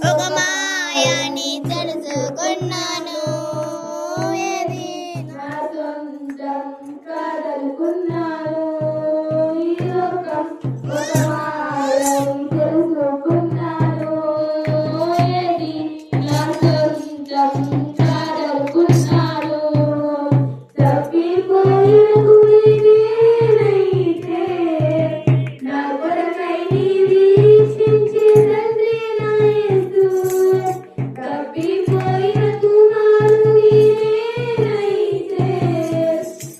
ఒక మాయని తెలుసుకున్నాను ఏది నా సొంతం కాదనుకున్నాను ఈ లోకం ఒక మాయని తెలుసుకున్నాను ఏది నా సొంతం కాదనుకున్నాను తప్పిపోయిన గుడి నేనైతే నా కొరకై నీవి తప్పిపోయిన కుమారు నేనైతే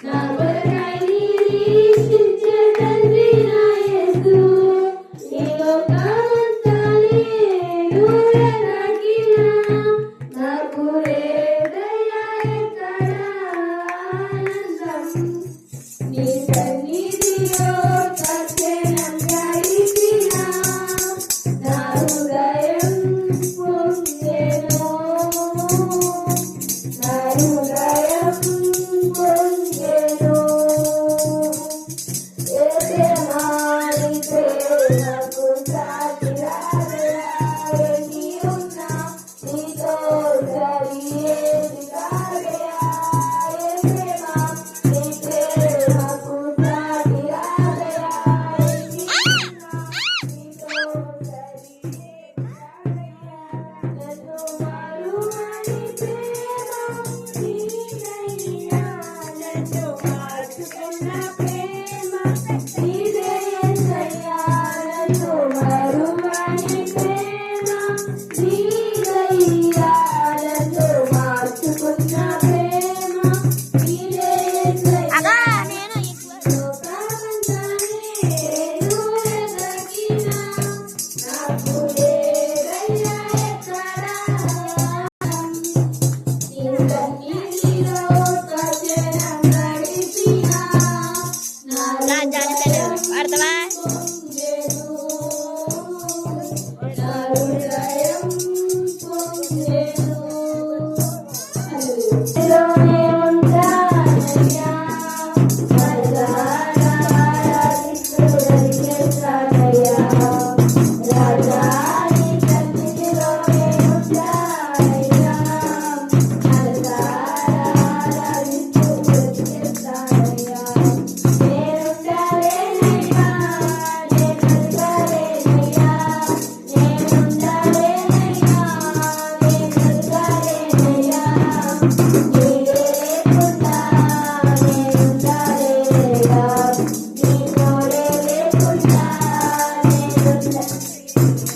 నా కొరకై నిరీక్షించే తండ్రి నా యేసు ఈ లోకమంతా నేను వెతికినా నాకు లేదయ్యా ఎక్కడ ఆనందం నీ సన్నిధిలో తక్షణం గడిపినా Yeah.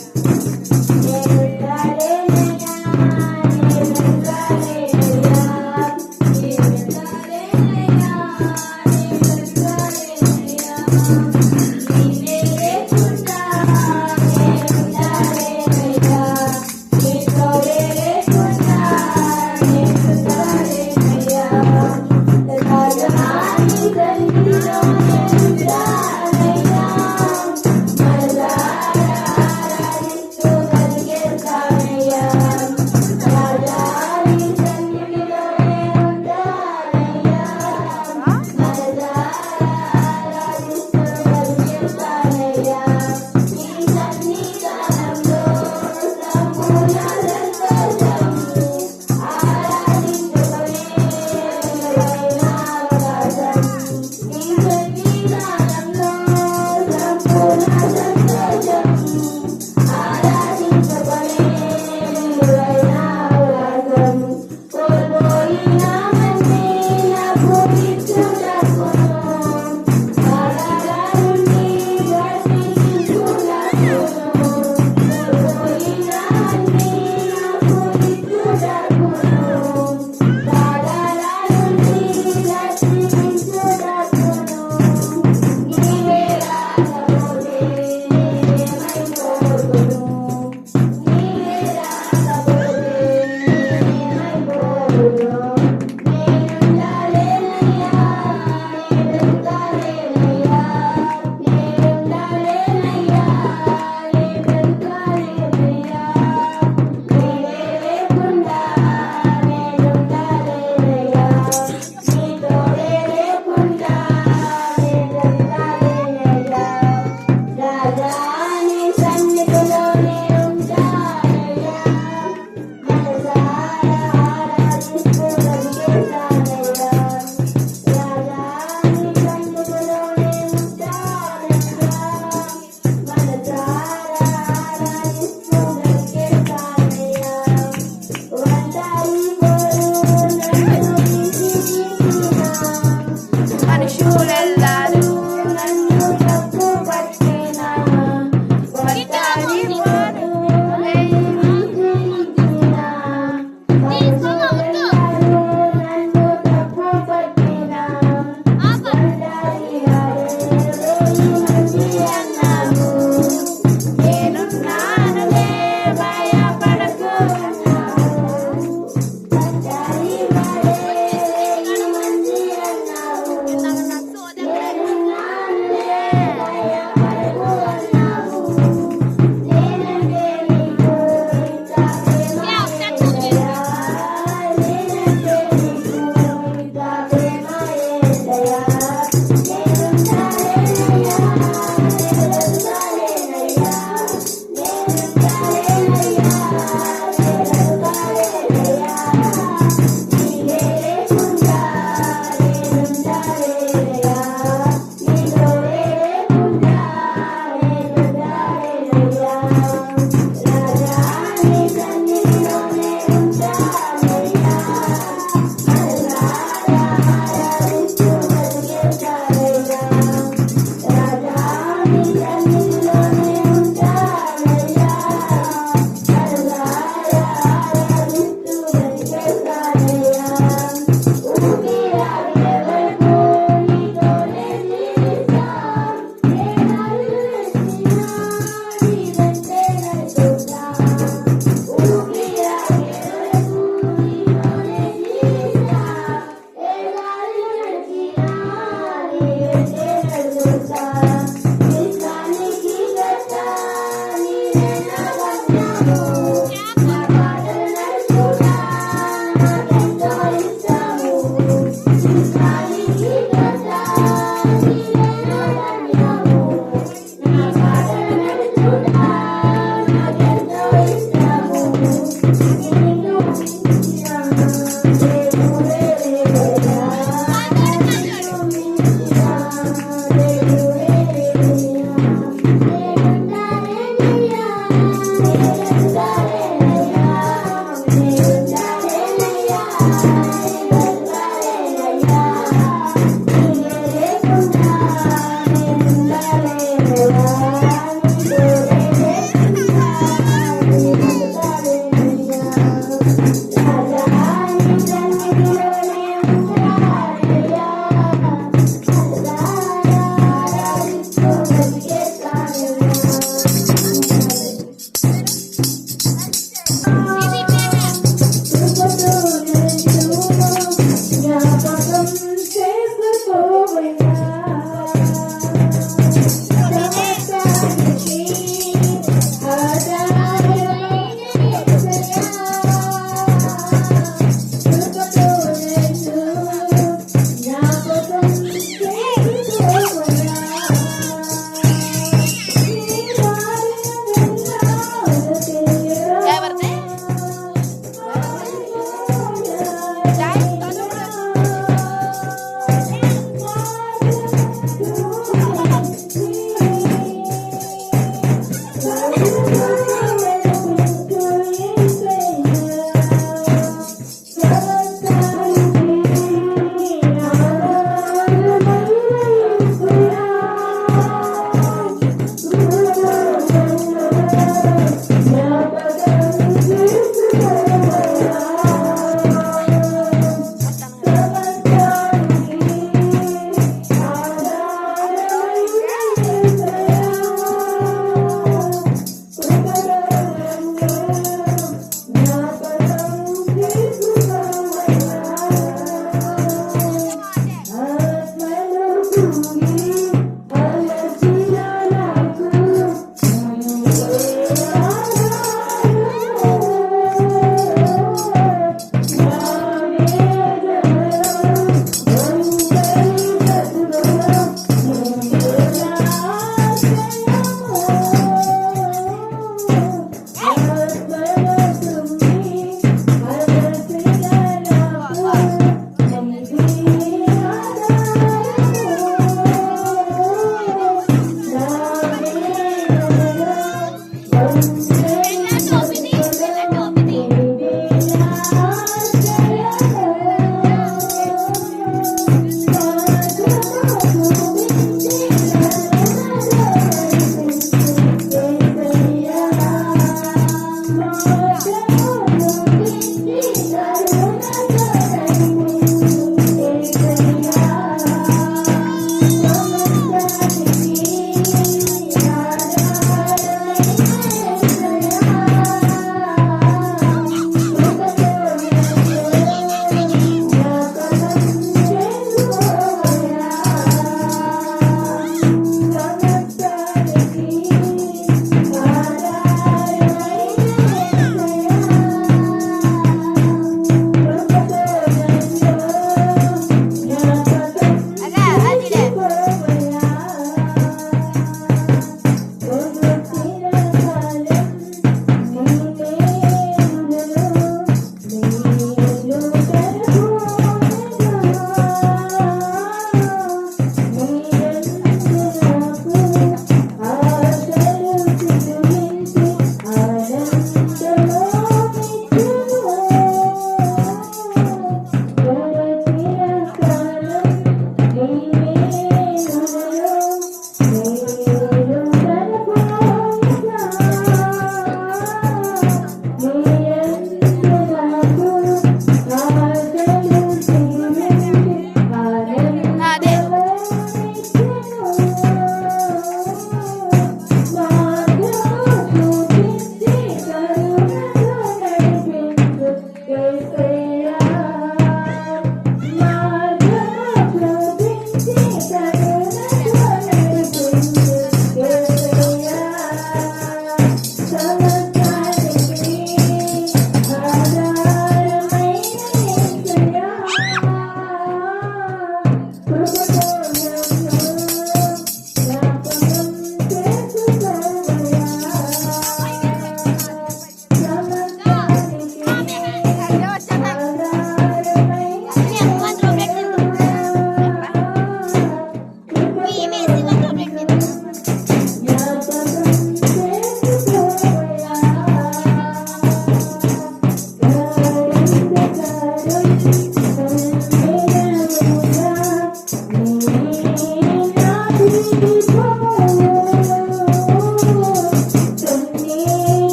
काय भरते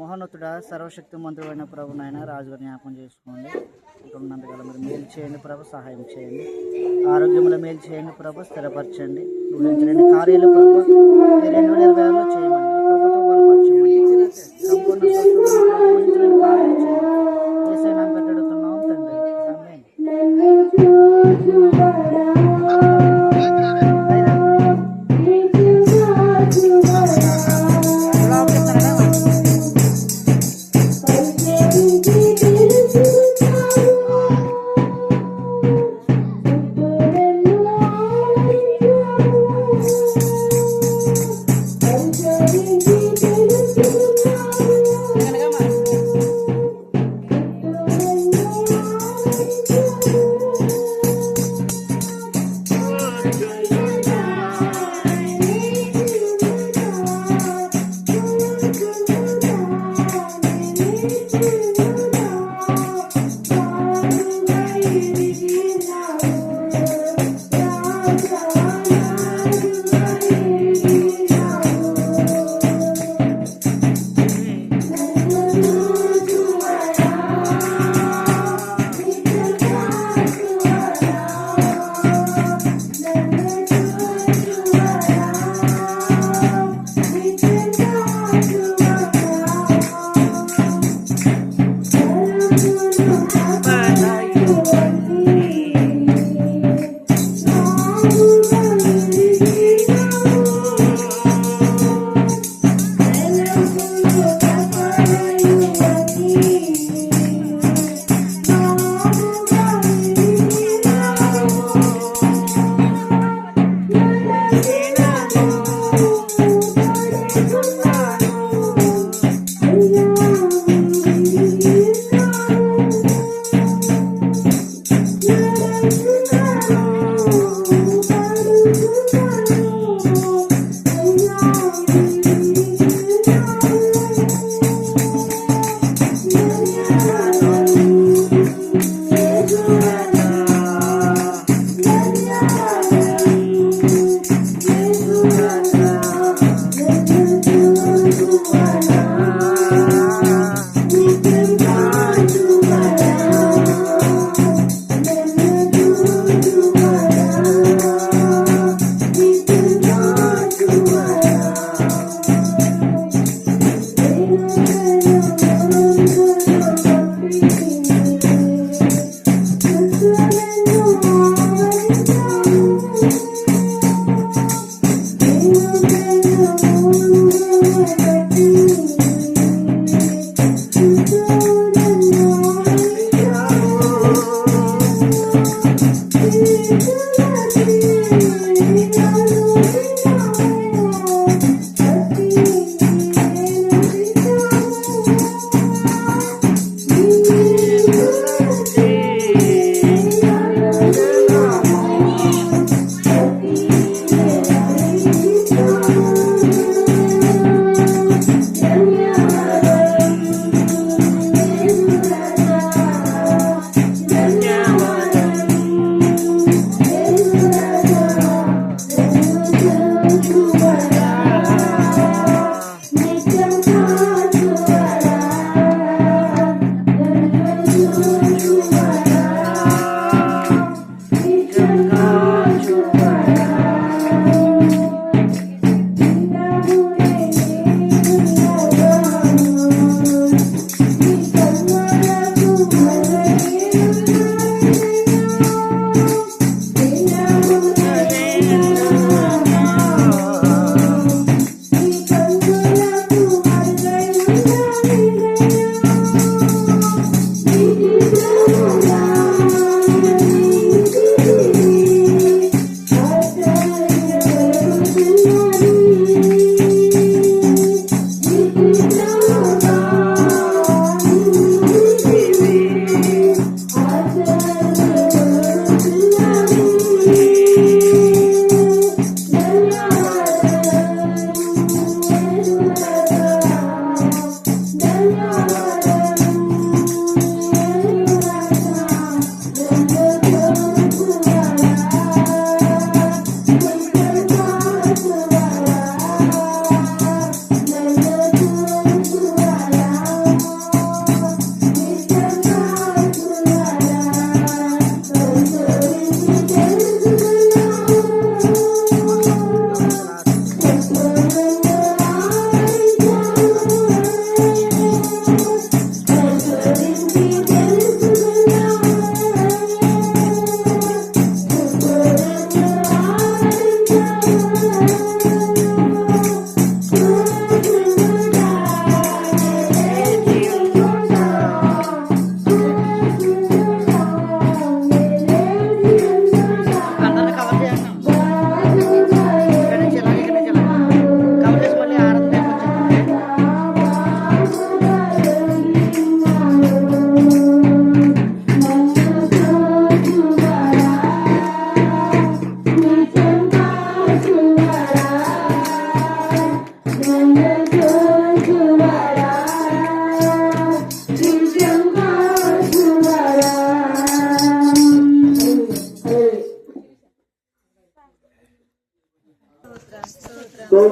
మహోన్నతుడ సర్వశక్తి మంత్రుడైన ప్రభు నాయన రాజుగా జ్ఞాపకం చేసుకోండి. ఇక్కడ ఉన్నందుకల మీరు మేలు చేయండి ప్రభు, సహాయం చేయండి. ఆరోగ్యంలో మేలు చేయండి ప్రభు, స్థిరపరచండి. ఊహించలేని కార్యాలు ప్రభు 2026లో చేయమని మీ ప్రభుత్వ బలపరచమని సంపూర్ణ స్వస్థతను ఊహించలేని కార్యాలు చేయండి. ఏసైనా పెట్టడుతున్నాం తండ్రి. ఆమేన్. ధన్యవాదాలు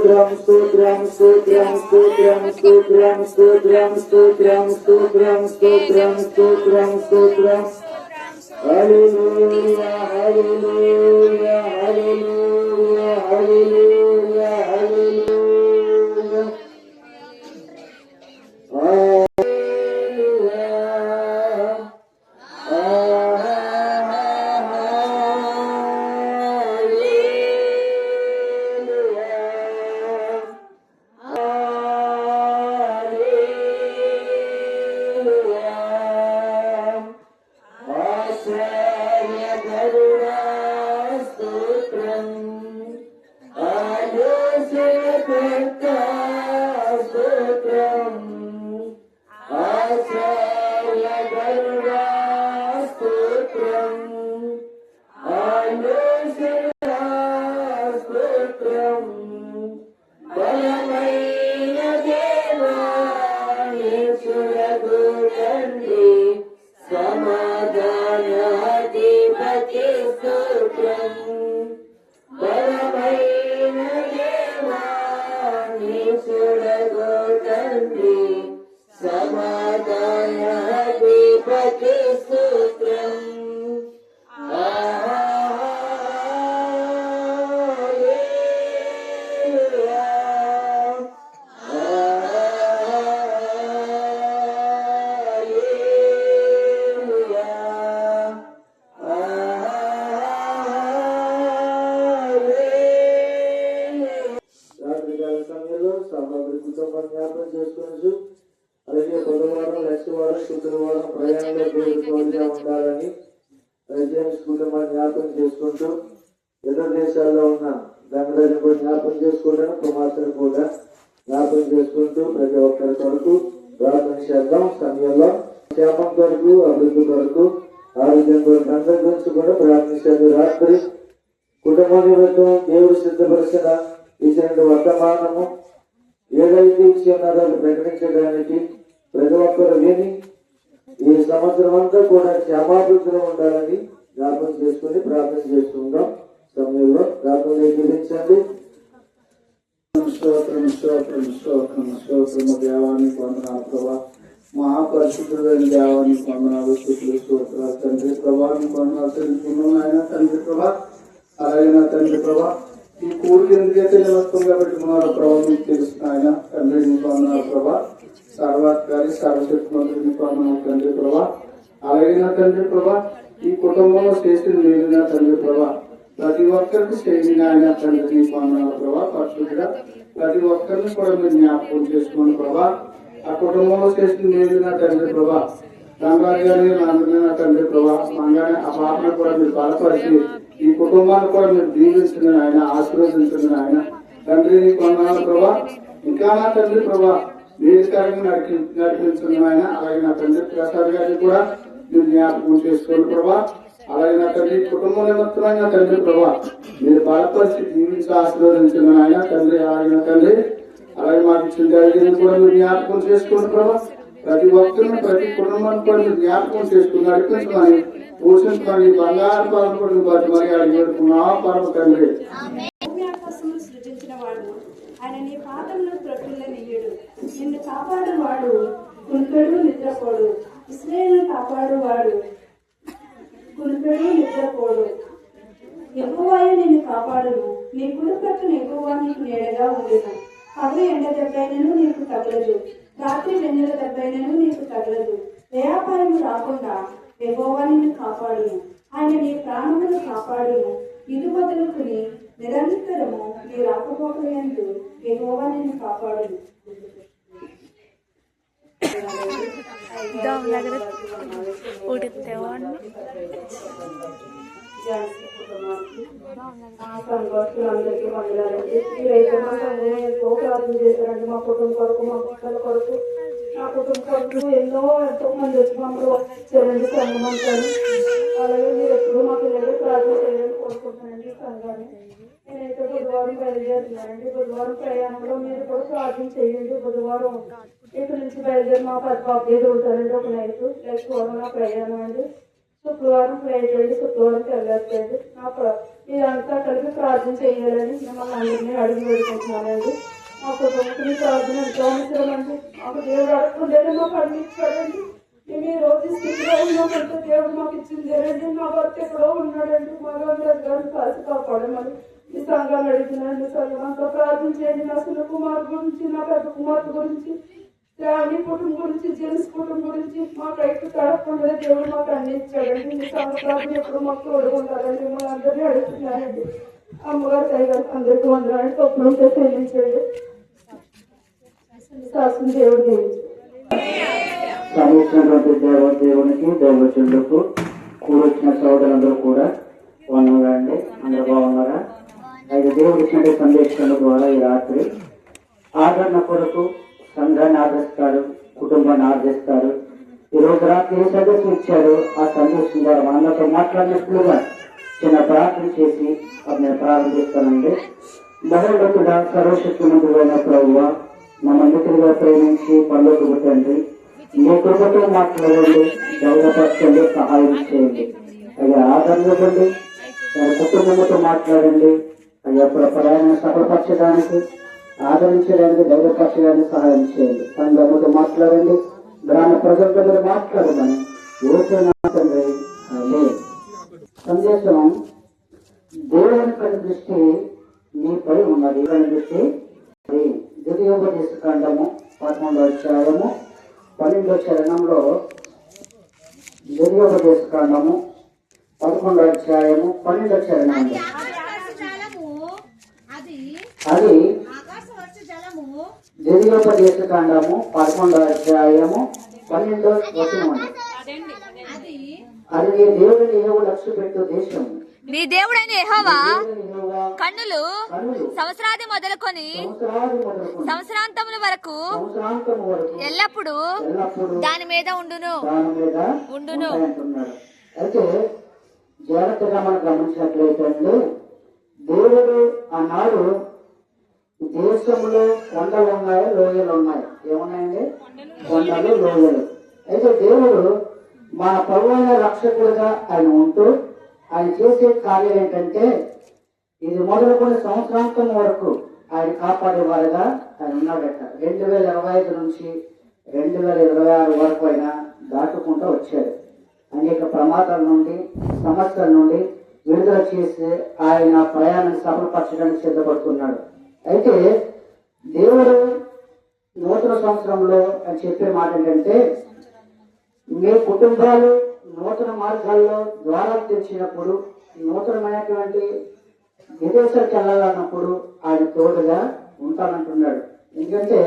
స్తోత్రం స్తోత్రం స్తోత్రం స్తోత్రం స్తోత్రం స్తోత్రం స్తోత్రం స్తోత్రం స్తోత్రం స్తోత్రం స్తోత్రం హల్లెలూయా హల్లెలూయా హల్లెలూయా హల్లెలూయా హల్లెలూయా సామాగ్రి కుటుంబం జ్ఞాపకం చేసుకోవచ్చు. అలాగే బుధవారం నెక్స్ట్ వారం శుక్రవారం ప్రయాణంలో తోడుగా ఉండాలని రెసిడెన్స్ కుటుంబాన్ని జ్ఞాపకం చేసుకుంటూ ఇతర దేశాల్లో ఉన్న బంగ్లాదేశ్ కూడా జ్ఞాపకం చేసుకుంటాను. కుమార్తెను కూడా జ్ఞాపకం చేసుకుంటూ ప్రతి ఒక్కరి కొరకు ప్రార్థన చేద్దాం. సమయంలో క్షేమం కొరకు, అభివృద్ధి కొరకు, ఆరోగ్యం కొరకు అందరి గురించి కూడా ప్రార్థించారు. రాత్రి కుటుంబ నిమిత్తం దేవుడు సిద్ధపరిచిన ఇచ్చిన వర్తమానము ఏదైతే ఇచ్చి ఉన్నారో అది ప్రకటించడానికి ప్రతి ఒక్కరు విని ఈ సంవత్సరం అంతా కూడా క్షమాభివృద్ధిలో ఉండాలని జ్ఞాపకం చేసుకుని ప్రార్థన చేసుకుందాం. సమయంలో ప్రార్థన ఏకీపించండి. స్తోత్రం స్తోత్రం స్తోత్రం స్తోత్రము దేవానికి వందనాలు ప్రభా. మహాపరిశుద్ధుడైన దేవానికి వందనాలు, స్తుతులు స్తోత్రాలు తండ్రి. ప్రభానికి వందనాలు తెలుసుకున్నాం ఆయన తండ్రి ప్రభా. అలాగే నా తండ్రి ప్రభా ఈ కూడికి ఎందుకైతే నిమిత్తంగా పెట్టుకున్నారో ప్రభావ మీకు తెలుస్తున్న ఆయన తండ్రి నీకు వందనాలు ప్రభా. సర్వాధికారి సర్వశక్తి మంత్రి నీకు వందనాలు తండ్రి ప్రభా. అలాగే నా తండ్రి ప్రభా ఈ కుటుంబంలో స్టేషన్ లేని తండ్రి ప్రభా ప్రతి ఒక్కరికి స్టేషన్ ఆయన తండ్రి నీకు వందనాలు ప్రభా. పరిశుద్ధిగా ప్రతి ఒక్కరిని కూడా మీరు జ్ఞాపకం చేసుకోండి ప్రభా. ఆ కుటుంబంలో స్టేషన్ లేని తండ్రి ప్రభా. రంగారి గారిని నా తండ్రి ప్రభా మంగానే ఆ పాపను కూడా మీరు బలపరిచి ఈ కుటుంబాన్ని కూడా మీరు దీవించిన ఆయన, ఆశీర్వదించిన ఆయన తండ్రి నీకు వందనాలు ప్రభా. ఇంకా నా తండ్రి ప్రభా వేదికరంగా నడిపించిన ఆయన. అలాగే నా తండ్రి ప్రసాద్ గారిని కూడా మీరు జ్ఞాపకం చేసుకోండి ప్రభా. అలాగే నా తండ్రి కుటుంబం నిమిత్తమైన తండ్రి ప్రభా మీరు బలపరిచి జీవించి ఆశీర్వదించిన ఆయన తండ్రి. అలాగే నా తండ్రి అలాగే మాకు ఇచ్చిన జరిగింది కూడా మీరు జ్ఞాపకం చేసుకోండి ప్రభా. ప్రతి ఒక్కరిని ప్రతి కుటుంబాన్ని కూడా మీరు జ్ఞాపకం చేసుకుని నడిపించమని పోషించమని బంగారు పరమకుడిని బట్టి మరి అడిగేడుకున్నా పరమ తండ్రి. సృజించిన వాడు ఆయన నీ పాదములను త్రొట్టుల నీయుడు. నిన్ను కాపాడు వాడు కునుకడు నిద్రపోడు. ఇశ్రాయేలును కాపాడు వాడు కునుకడు నిద్రపోడు. యెహోవాయే నిన్ను కాపాడును. నీ కుడి ప్రక్కన యెహోవా నీకు నీడగా ఉండును. పగలు ఎండ దెబ్బైనను నీకు తగలదు, రాత్రి వెన్నెల దెబ్బైనను నీకు తగలదు. వ్యాపారము రాకుండా యెహోవా నిన్ను కాపాడును. ఆయన నీ ప్రాణములను కాపాడును. ఇది మొదలుకుని నిరంతరము నీ రాకపోకలందు యెహోవా నిన్ను కాపాడును. సంఘస్థులందరికీ వందనాలండి. మీరైతే ఎంతో ప్రార్థన చేశారండి మా కుటుంబం కొరకు, మా పిల్లల కొరకు, నా కుటుంబం కొరకు ఎంతో మంది వచ్చి మమ్మల్ని వచ్చారండి సంఘమంతారు. అలాగే మీరు ఎప్పుడు మా పిల్లలు ప్రార్థన చేయాలని కోరుకుంటున్నానండి సంఘాన్ని. నేనైతే బుధవారం బయలుదేరుతున్నానండి. బుధవారం ప్రయాణంలో మీరు కూడా ప్రార్థన చేయండి. బుధవారం ఇక్కడ నుంచి బయలుదేరి మా 10 బాబు ఉంటారండి. ఒక నైట్ నెక్స్ట్ వారం నా ప్రయాణం అండి. శుక్రవారం ఫ్రైడ్ వెళ్ళి శుక్రవారం తెల్లట్లేదు ఇదంతా కలిపి ప్రార్థన చేయాలని మిమ్మల్ని అందరినీ అడిగి పెడుకుంటున్నానండి. మా కుటుంబం ప్రార్థన ఎంతో అవసరం అండి. మాకు దేవుడు అడగకుండానే మాకు అందించాడండి. మేము ఈ రోజు స్థితిలో ఉన్నామంటే దేవుడు మాకు ఇచ్చిందేనండి. మా భర్త ఎక్కడో ఉన్నాడండి. మా గారిని కాసి కాపాడమని ఈ సంఘాలు అడుగుతున్నాను. సంఘం అంతా ప్రార్థించేయండి. నా చిన్న కుమార్ గురించి, నా పెద్ద కుమార్తె గురించి, ఫ్యామిలీ కుటుంబం గురించి, జెంట్స్ కుటుంబం గురించి మాకు రైతు తడకుండా దేవుడు మాకు అందించాడండి. మీ సంఘ ప్రార్థన ఎప్పుడు మాకు తోడుకుంటారండి. మిమ్మల్ని అందరినీ అడుగుతున్నానండి. అమ్మగారు తల్లిగారు అందరికీ వందనాలు. తప్పులు ఉంటే చెల్లించండి. శాసన దేవుడు దీవించండి. సమీక్షించినటువంటి దేవునికి దైవజనులకు కూడొచ్చిన సోదరులందరూ కూడా వందనాలండి. అందరూ బాగున్నారా? అయితే దేవుడు ఇచ్చిన సందేశాల ద్వారా ఈ రాత్రి ఆదరణ కొరకు సంఘాన్ని ఆదరిస్తారు, కుటుంబాన్ని ఆదరిస్తారు. ఈ రోజు రాత్రి ఏ సందేశం ఇచ్చారో ఆ సందేశం ద్వారా మనందరితో మాట్లాడినట్లుగా చిన్న ప్రార్థన చేసి నేను ప్రారంభిస్తానండి. మహోన్నతుడా సర్వశక్తిమంతుడైన ప్రభువా, మనందరిగా ప్రేమించి పనులకు పుట్టండి. మీ కృపతో మాట్లాడండి, గౌరవపరచండి, సహాయం చేయండి. అయ్యా ఆదరణ ఇవ్వండి, కుటుంబంతో మాట్లాడండి. అయ్యా ప్రయాణం సఫలపరచడానికి, ఆదరించడానికి, ధైర్యపరచడానికి సహాయం చేయండి. సంఘముతో మాట్లాడండి, గ్రామ ప్రజలతో మీరు మాట్లాడమని తండ్రి. సందేశం దేవుని పని దృష్టి మీపై ఉన్నది. పని దృష్టి ద్వితీయోపదేశ కాండము 11వ అధ్యాయము 12వ చరణంలో, ద్వితీయోపదేశ కాండము 11వ అధ్యాయము 12వ చరణం. అది ద్వితీయోపదేశ కాండము 11వ అధ్యాయము 12వ వచనం. అది నీ దేవుడిని యెహోవా లక్ష్య పెట్టు దేశం. నీ దేవుడైన యెహోవా కన్నులు సంవత్సరాది మొదలుకొని సంవత్సరాంతముల వరకు ఎల్లప్పుడూ దాని మీద ఉండును. అయితే జాగ్రత్తగా మనం గమనించినట్లయితే దేవుడు ఆనాడు దేశంలో కొండలు ఉన్నాయి, లోయలు ఉన్నాయి. ఏమున్నాయండి? కొండలు, లోయలు. అయితే దేవుడు మన ప్రభువైన రక్షకుడుగా ఆయన ఉంటూ ఆయన చేసే కార్యం ఏంటంటే ఇది మొదలుకొని సంవత్సరాంతం వరకు ఆయన కాపాడేవారుగా ఆయన ఉన్నాడట. 2025 నుంచి 2026 వరకు ఆయన దాటుకుంటూ వచ్చాడు. అనేక ప్రమాదాల నుండి, సమస్యల నుండి విడుదల చేసి ఆయన ప్రయాణం సఫలపరచడానికి సిద్ధపడుతున్నాడు. అయితే దేవుడు నూతన సంవత్సరంలో అని చెప్పే మాట ఏంటంటే మీ కుటుంబాలు నూతన మార్గాల్లో ద్వారాలు తెచ్చినప్పుడు, నూతనమైనటువంటి విదేశాలకు వెళ్ళాలన్నప్పుడు ఆయన తోడుగా ఉంటానంటున్నాడు. ఎందుకంటే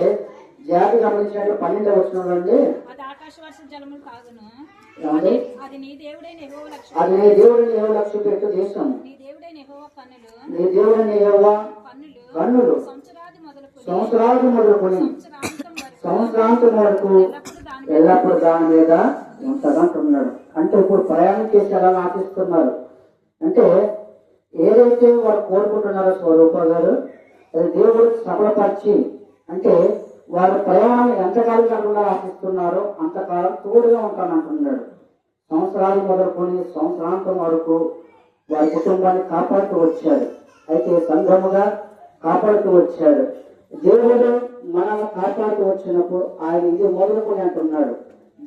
జాతి గమనించినట్లు 12వ వచనంలో అండి, అది నీ దేవుడైన యెహోవా లక్ష్య పెట్టు దేశం. నీ దేవుడైన యెహోవా కన్నులు సంవత్సరాలు మొదలుకొని సంవత్సరాంతం వరకు ఎల్లప్పుడు దాని మీద ఉంటదంటున్నాడు. అంటే ఇప్పుడు ప్రయాణం చేసి ఎలా ఆశిస్తున్నారు అంటే ఏదైతే వారు కోరుకుంటున్నారో స్వరూప గారు అది దేవుడు సఫలపరిచి, అంటే వారు ప్రయాణం ఎంతకాలం కాకుండా ఆశిస్తున్నారో అంతకాలం తోడుగా ఉంటానంటున్నాడు. సంవత్సరాలు మొదలుకొని సంవత్సరాంతం వరకు వారి కుటుంబాన్ని కాపాడుతూ వచ్చాడు. అయితే సంఘముగా కాపాడుతూ వచ్చాడు. దేవుడు మనల్ని కాపాడుతూ వచ్చినప్పుడు ఆయన ఇది మొదలుకొని అంటున్నాడు.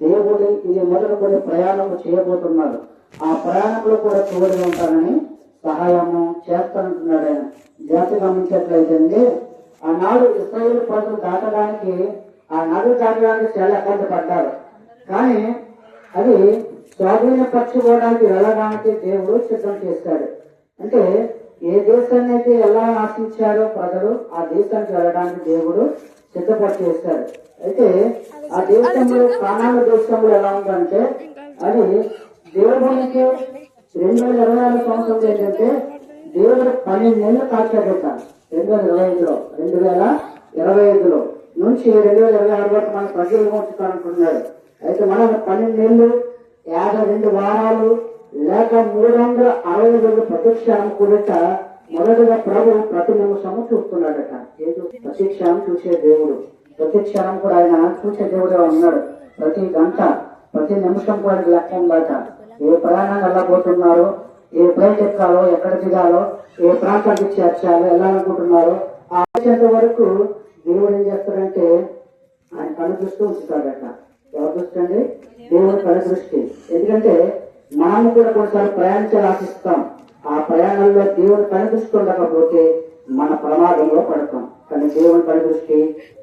దేవుడు ఇది మొదలుకొని ప్రయాణం చేయబోతున్నాడు. ఆ ప్రయాణంలో కూడా తోడుగా ఉంటానని సహాయము చేస్తానంటున్నాడు ఆయన. జాతి గమనించట్లయితే ఆనాడు ఇశ్రాయేలు ప్రజలు దాటడానికి, ఆ నది దాటడానికి చాలా ఇబ్బంది పడ్డారు. కానీ అది స్వాధీనపరచుకోవడానికి వెళ్ళడానికి దేవుడు సిద్ధం చేశాడు. అంటే ఏ దేశాన్ని అయితే ఎలా ఆశించారో ప్రజలు ఆ దేశానికి వెళ్ళడానికి దేవుడు సిద్ధపరిచేశాడు. అయితే ఆ దేశంలో కానాను దేశంలో ఎలా ఉందంటే అది దేవునికి 2026 సంవత్సరం ఏంటంటే దేవుడు 12 నెలలు కాచాడట. 2025లో నుంచి 2026 వరకు మన ప్రజలు ఉంచుతానంటున్నాడు. అయితే మనం 12 నెలలు 52 వారాలు లేక 365 ప్రతిక్షణం కూడా మొదటిగా ప్రభు ప్రతి నిమిషము చూస్తున్నాడట. ప్రతి క్షణం చూసే దేవుడు, ప్రతి క్షణం కూడా ఆయన చూసే దేవుడుగా ఉన్నాడు. ప్రతి గంట, ప్రతి నిమిషం కూడా లెక్క ఉందట. ఏ ప్రయాణం వెళ్ళబోతున్నారో, ఏ ఫ్లైట్ ఎక్కాలో, ఎక్కడ దిగాలో, ఏ ప్రాంతానికి చేర్చాలో, వెళ్ళాలనుకుంటున్నారో ఆ వచ్చేంత వరకు దేవుడు ఏం చేస్తాడంటే ఆయన కను దృష్టి ఉంచుతాడట. ఎవరి దృష్టి అండి? దేవుడి కను దృష్టి. ఎందుకంటే మనము కూడా కొన్నిసార్లు ప్రయాణించాలి ఆశిస్తాం. ఆ ప్రయాణంలో దేవుడి కను దృష్టి ఉండకపోతే మన ప్రమాదంలో పడతాం. కానీ దేవుడి కను దృష్టి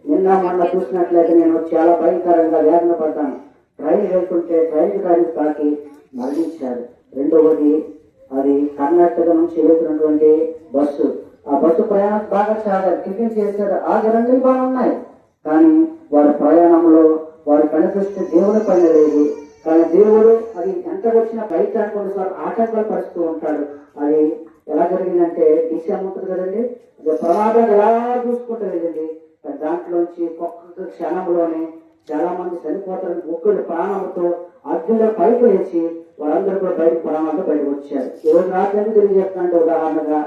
నిన్న మొన్న చూసినట్లయితే నేను చాలా భయంకరంగా వేదన పడ్డాను. ట్రైన్ వెళ్తుంటే ట్రైన్ తాకి మరణించాడు. రెండవది అది కర్ణాటక నుంచి వెళ్తున్నటువంటి బస్సు. ఆ బస్సు ప్రయాణం బాగా సాగారు, టిఫిన్ చేశారు, ఆగరన్నీ బాగున్నాయి. కానీ వారి ప్రయాణంలో వారి కను దృష్టి దేవుడి పైన లేదు. కానీ దేవుడు అది ఎంత వచ్చినా బయట కొన్నిసార్లు ఆటంకాలు పరుస్తూ ఉంటాడు. అది ఎలా జరిగిందంటే దిశ ఉంటుంది కదండి, అది ప్రమాదం ఎలా చూసుకుంటూ వెళ్ళింది. దాంట్లోంచి ఒక్కొక్క క్షణంలోనే చాలా మంది చనిపోతారు. ఒక్కళ్ళు ప్రాణంతో అగ్నిలో పైకి లేచి వారందరూ కూడా ప్రాణాలతో బయటకు వచ్చారు. ఈ రోజు రాత్రి తెలియజేస్తున్నట్టు ఉదాహరణగా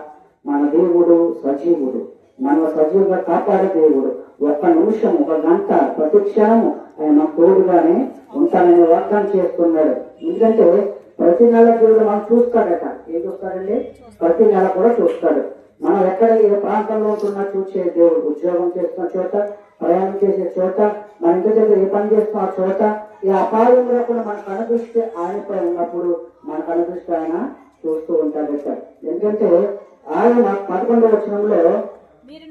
మన దేవుడు సజీవుడు, మన సజీవుగా కాపాడే దేవుడు. ఒక్క నిమిషం, ఒక గంట, ప్రతి క్షణము ఆయన తోడుగానే ఉంటానని వాగ్దానం చేస్తున్నాడు. ఎందుకంటే ప్రతి నెల దేవుడు మనం చూస్తాడట. ఏం చూస్తాడండి? ప్రతి నెల కూడా చూస్తాడు. మనం ఎక్కడ ఏ ప్రాంతంలో ఉంటున్నా చూసే దేవుడు. ఉద్యోగం చేస్తున్న చోట, ప్రయాణం చేసే చోట, మన ఇంటి దగ్గర ఏ పని చేస్తున్న ఆ చోట, ఈ అపాయంలో కూడా మన కనుదృష్టి ఆయనపై ఉన్నప్పుడు మన కనుదృష్టి ఆయన చూస్తూ ఉంటాడట. ఎందుకంటే ఆయన 11వ వచనంలో మీరు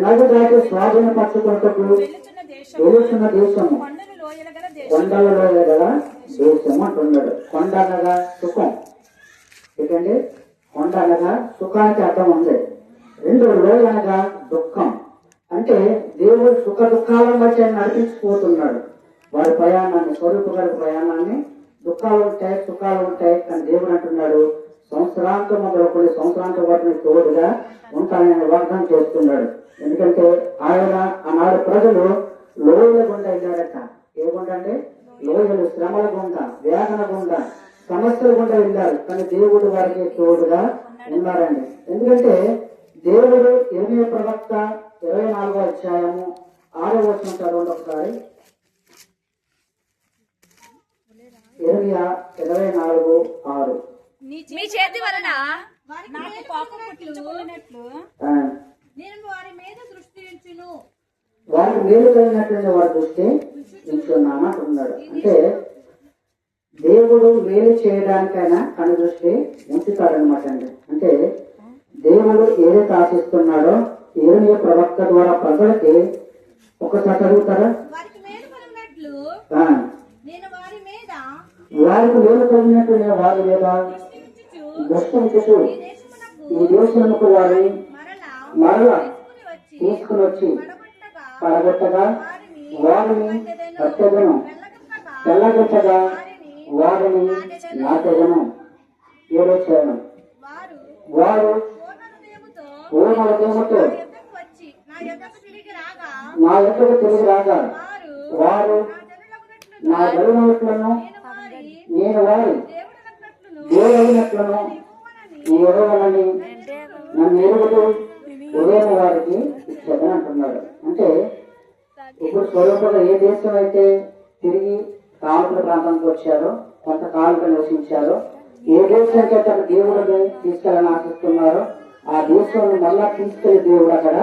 నది దాటి స్వాధీనపరచుకుంటూ వెలుచున్న దేశము కొండలలో గల దేశము అంటున్నాడు. కొండ అనగా సుఖం. ఏంటండి? కొండ అనగా సుఖానికి అర్థం ఉంది. రెండు లోయ అనగా దుఃఖం. అంటే దేవుడు సుఖ దుఃఖాల మధ్య నడిపించిపోతున్నాడు వారి ప్రయాణాన్ని, స్వరూప గారి ప్రయాణాన్ని. దుఃఖాలు ఉంటాయి, సుఖాలు ఉంటాయి. కానీ దేవుడు అంటున్నాడు సంవత్సరాంతం మొదలుకొని సంవత్సరాంతం వాటిని తోడుగా ఉంటానని వాగ్దానం చేస్తున్నాడు. ఎందుకంటే ఆయన ఆనాడు ప్రజలు లోయల గుండా వెళ్ళారట. ఏ గుండా అంటే లోయలు, శ్రమల గుండా, వేదన గుండా, సమస్యల గుండా వెళ్ళారు. కానీ దేవుడు వారికి తోడుగా ఉన్నారండి. ఎందుకంటే దేవుడు ఇర్మీయా ప్రవక్త 24వ అధ్యాయము 6వ వచనం చదవండి ఒకసారి. ఇర్మీయా 24:6. మీ చేతి వలన నాకు పాపం పుట్టించుకున్నట్లు నేను వారి మీద దృష్టి ఉంచును. వారికి మేలు కలిగినట్లుగా వారి దృష్టి ఉంచున్నాను అంటున్నాడు. అంటే దేవుడు మేలు చేయడానికైనా కను దృష్టి ఉంచుతాడనమాట అండి. అంటే దేవుడు ఏదైతే ఆశిస్తున్నాడో ఇర్మీయా ప్రవక్త ద్వారా ప్రజలకి ఒకసారి చదువుతారా? వారికి మేలు కలిగినట్లు నేను వారి మీద వారికి మేలు కలిగినట్లు నేను వారి మీద దృష్టి ఉంచుతూ ఈ దేశముకు వారి మరలా తీసుకుని వచ్చి పడగొట్టగా వారిని కట్టెదను, తెల్లగొట్టగా వారిని నాటెదను. 7వ చరణం. వారు పూర్ణ హృదయముతో నా యొక్కకు తిరిగి రాగా వారు నా జరుగునట్లను నేను వారి దేవుడైనట్లను ఈ ఎరువలని నన్ను ఎరుగుతూ ఉదయం వారికి ఇచ్చేదని అంటున్నాడు. అంటే ఇప్పుడు స్వరూపంగా ఏ దేశం అయితే తిరిగి కాముల ప్రాంతానికి వచ్చారో, కొంతకాలంగా నివసించారో, ఏ దేశం చేత దేవుడిని తీసుకెళ్ళని ఆశిస్తున్నారో ఆ దేశంలో మళ్ళా తీసుకెళ్లి దేవుడు అక్కడ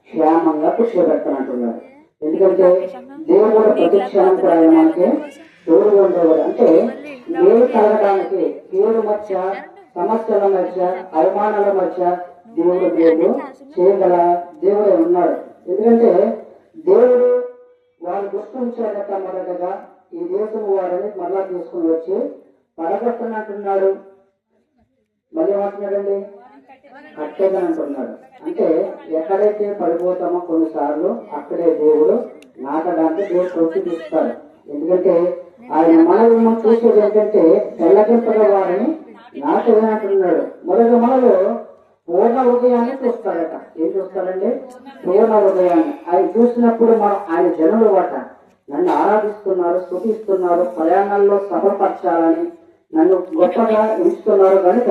క్షేమంగా కూర్చోబెడతానంటున్నాడు. ఎందుకంటే దేవుడు ప్రతి క్షణం కూడా మనకి తోడుగా ఉండేవాడు. అంటే మేలు కలగడానికి పేరు మధ్య, సమస్యల మధ్య, అవమానాల మధ్య దేవుడు మేలు చేయగల దేవుడే ఉన్నాడు. ఎందుకంటే దేవుడు వారు దృష్టి ఉంచాడట. మొదటగా ఈ దేశం వారిని మళ్ళా తీసుకుని వచ్చి పడగొట్టనంటున్నాడు. మళ్ళీ ఏమంటున్నాడండి? కట్టేగా అంటున్నాడు. అంటే ఎక్కడైతే పడిపోతామో కొన్నిసార్లు అక్కడే దేవుడు నాటడానికి దేవుడు ప్రోత్సహిస్తాడు. ఎందుకంటే ఆయన మనల్ని చూసేది ఏంటంటే తెల్లగింపగా వారిని నాటగా అంటున్నాడు. మనలో పూర్ణ హృదయాన్ని చూస్తాడట. ఏం చూస్తాడండి? పూర్ణ హృదయాన్ని. ఆయన చూసినప్పుడు మనం ఆయన జనులు వాట నన్ను ఆరాధిస్తున్నారు, స్తుతిస్తున్నారు, ప్రయాణాల్లో సఫలపరచాలని నన్ను గొప్పగా ఎంచుతున్నారు కనుక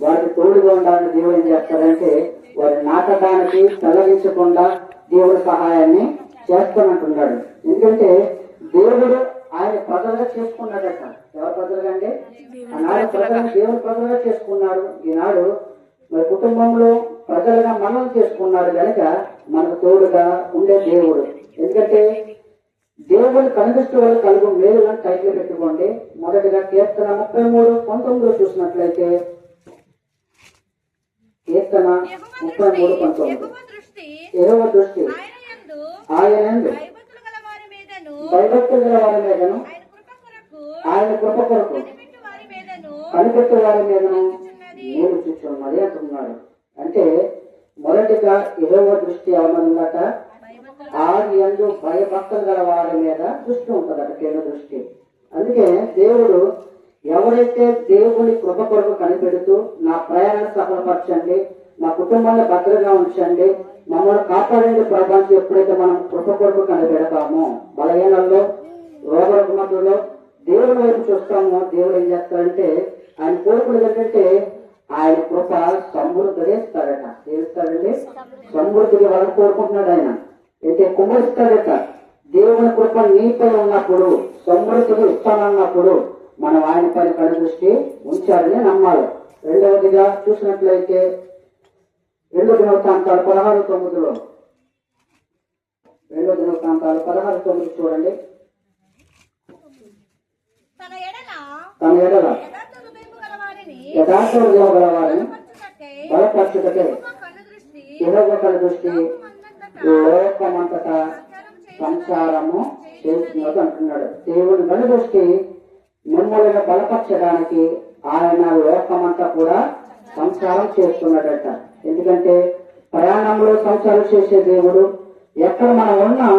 వారికి తోడుగా ఉండాలని దేవుడు ఏం చేస్తాడంటే వారిని నాటడానికి తొలగించకుండా దేవుడి సహాయాన్ని చేస్తానంటున్నాడు. ఎందుకంటే దేవుడు ఆయన ప్రజలుగా చేసుకున్నాడట. ఎవరు ప్రజలుగా అండి? ఆనాడు ప్రజలు దేవుని ప్రజలుగా చేసుకున్నాడు. ఈనాడు మరి కుటుంబంలో ప్రజలుగా మనం చేసుకున్నాడు కనుక మనకు తోడుగా ఉండే దేవుడు. ఎందుకంటే దేవుని కనిపిస్తూ వాళ్ళు కలుగు మేలుగా టైటిల్ పెట్టుకోండి. మొదటిగా కీర్తన 33:19 చూసినట్లయితే, కీర్తన 33:19 యెహోవా దృష్టి యెహోవా దృష్టి ఆయన యందు ఆయన భయభక్తులు గల వారి మీదను భయభక్తులు గల వారి మీదను ఆయన కృప కొరకు ఆయన కృప కొరకు కనిపెట్టు వారి మీదను నేను చూచున్నది అంటున్నాడు. అంటే మొదటిగా యెహోవా దృష్టి ఏమన్నదట? ఆయన యందు భయభక్తులు గల వారి మీద దృష్టి ఉంటుందట, కేంద్ర దృష్టి. అందుకే దేవుడు ఎవరైతే దేవుని కృప కొరకు కనిపెడుతూ నా ప్రయాణాన్ని సఫలపరచండి, నా కుటుంబాన్ని భద్రంగా ఉంచండి, మమ్మల్ని కాపాడండి ప్రభావం ఎప్పుడైతే మనం కృప కొరకు కనిపెడతామో, బలహీనల్లో రోగరుగ్మతుల్లో దేవుని వైపు చూస్తామో, దేవుడు ఏం చేస్తాడంటే ఆయన కోరుకునేది ఏంటంటే ఆయన కృప సమృద్ధిగా ఇస్తాడట. ఏమిస్తాడండి? సమృద్ధిగా వాళ్ళని కోరుకుంటున్నాడు ఆయన. అయితే కుమ్మరిస్తాడట. దేవుని కృప నీపై ఉన్నప్పుడు, సమృద్ధిగా ఇస్తానన్నప్పుడు మనం ఆయన పైన కను దృష్టి ఉంచాలని నమ్మాలి. రెండవదిగా చూసినట్లయితే 2 దినవృత్తాంతాలు 16:9 2 దినవృత్తాంతాలు 16:9 చూడండి. తన ఎడల యథార్థ హృదయం గల వారిని బలపరచుటకే యెహోవా కను దృష్టి లోకమంతటా సంచారము చేస్తున్నది అంటున్నాడు. దేవుని కను దృష్టి మిమ్మల్ని బలపరచడానికి ఆయన లోకమంతా కూడా సంచారం చేస్తున్నాడట. ఎందుకంటే ప్రయాణంలో సంచారం చేసే దేవుడు ఎక్కడ మనం ఉన్నా,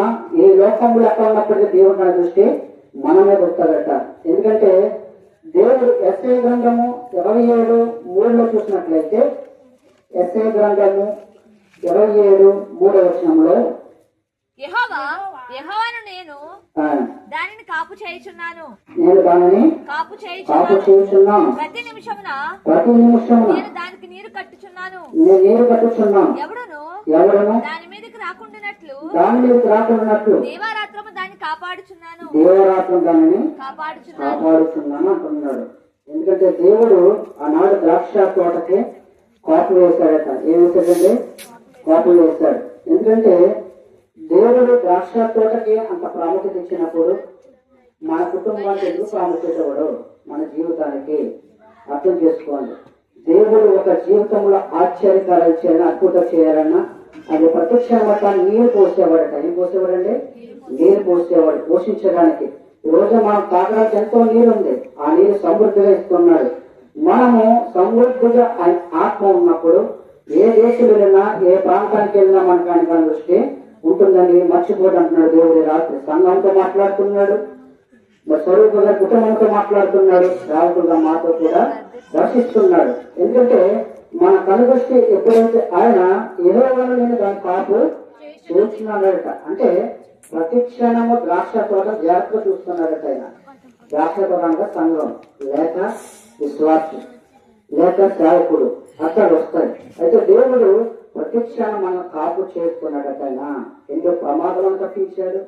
ఈ లోకంలో ఎక్కడ ఉన్నప్పటికీ దేవుడు కను దృష్టి మన మీద వస్తాడట. ఎందుకంటే దేవుడు యెషయా గ్రంథము 27:3 చూసినట్లయితే, యెషయా గ్రంథము 27:3 యెహోవాను నేను దానిని కాపు చేయుచున్నాను, నేను దానిని కాపు చేయుచున్నాను, ప్రతి నిమిషమున నేను దానికి నీరు కట్టుచున్నాను, నేను నీరు కట్టుచున్నాను, ఎవడను దాని మీదకి రాకుండానట్లు దేవారాత్రము దాన్ని కాపాడుచున్నాను, దేవరాత్రం దానిని కాపాడుచున్నాను కాపాడుచున్నాను అంటున్నాడు. ఎందుకంటే దేవుడు ఆనాడు ద్రాక్ష తోటకి కాపులు వేశాడట. ఏం వేశాడండి? కాపులు వేశాడు. ఎందుకంటే దేవుడు ద్రాక్ష తోటకి అంత ప్రాముఖ్యత ఇచ్చినప్పుడు మన కుటుంబానికి ఎందుకు ప్రాముఖ్యత ఇవ్వడు? మన జీవితానికి అర్థం చేసుకోండి. దేవుడు ఒక జీవితంలో ఆశ్చర్యకారాలు చేయాలని, అద్భుతం చేయాలన్నా అది ప్రత్యక్ష నీరు పోసేవాడట. ఏం పోసేవాడండి? నీరు పోసేవాడు, పోషించడానికి. ఈ రోజు మనం తాగడానికి ఎంతో నీరు ఉంది, ఆ నీరు సమృద్ధిగా ఇస్తున్నాడు. మనము సమృద్ధిగా ఆత్మ ఉన్నప్పుడు ఏ దేశం వెళ్ళినా, ఏ ప్రాంతానికి వెళ్ళినా మనకు ఆయన దృష్టి ఉంటుందని మర్చిపోడు అంటున్నాడు దేవుడి. రాత్రి సంఘంతో మాట్లాడుతున్నాడు, మరి స్వరూపంగా కుటుంబంతో మాట్లాడుతున్నాడు, రావుగా మాతో కూడా దర్శిస్తున్నాడు. ఎందుకంటే మన కనుదృష్టి ఎప్పుడైతే ఆయన యెహోవాను నేను దాని కాపు చూస్తున్నాడట. అంటే ప్రతి క్షణము ద్రాక్ష తోట జాగ్రత్తగా చూస్తున్నాడట ఆయన. ద్రాక్ష తోట అంటే సంఘం, లేక విశ్వాసం, లేక సేవకుడు అక్కడ వస్తాయి. అయితే దేవుడు ప్రతి క్షణం మనం కాపు చేసుకున్నాడట ఆయన. ఎన్నో ప్రమాదాలను తప్పించాడు,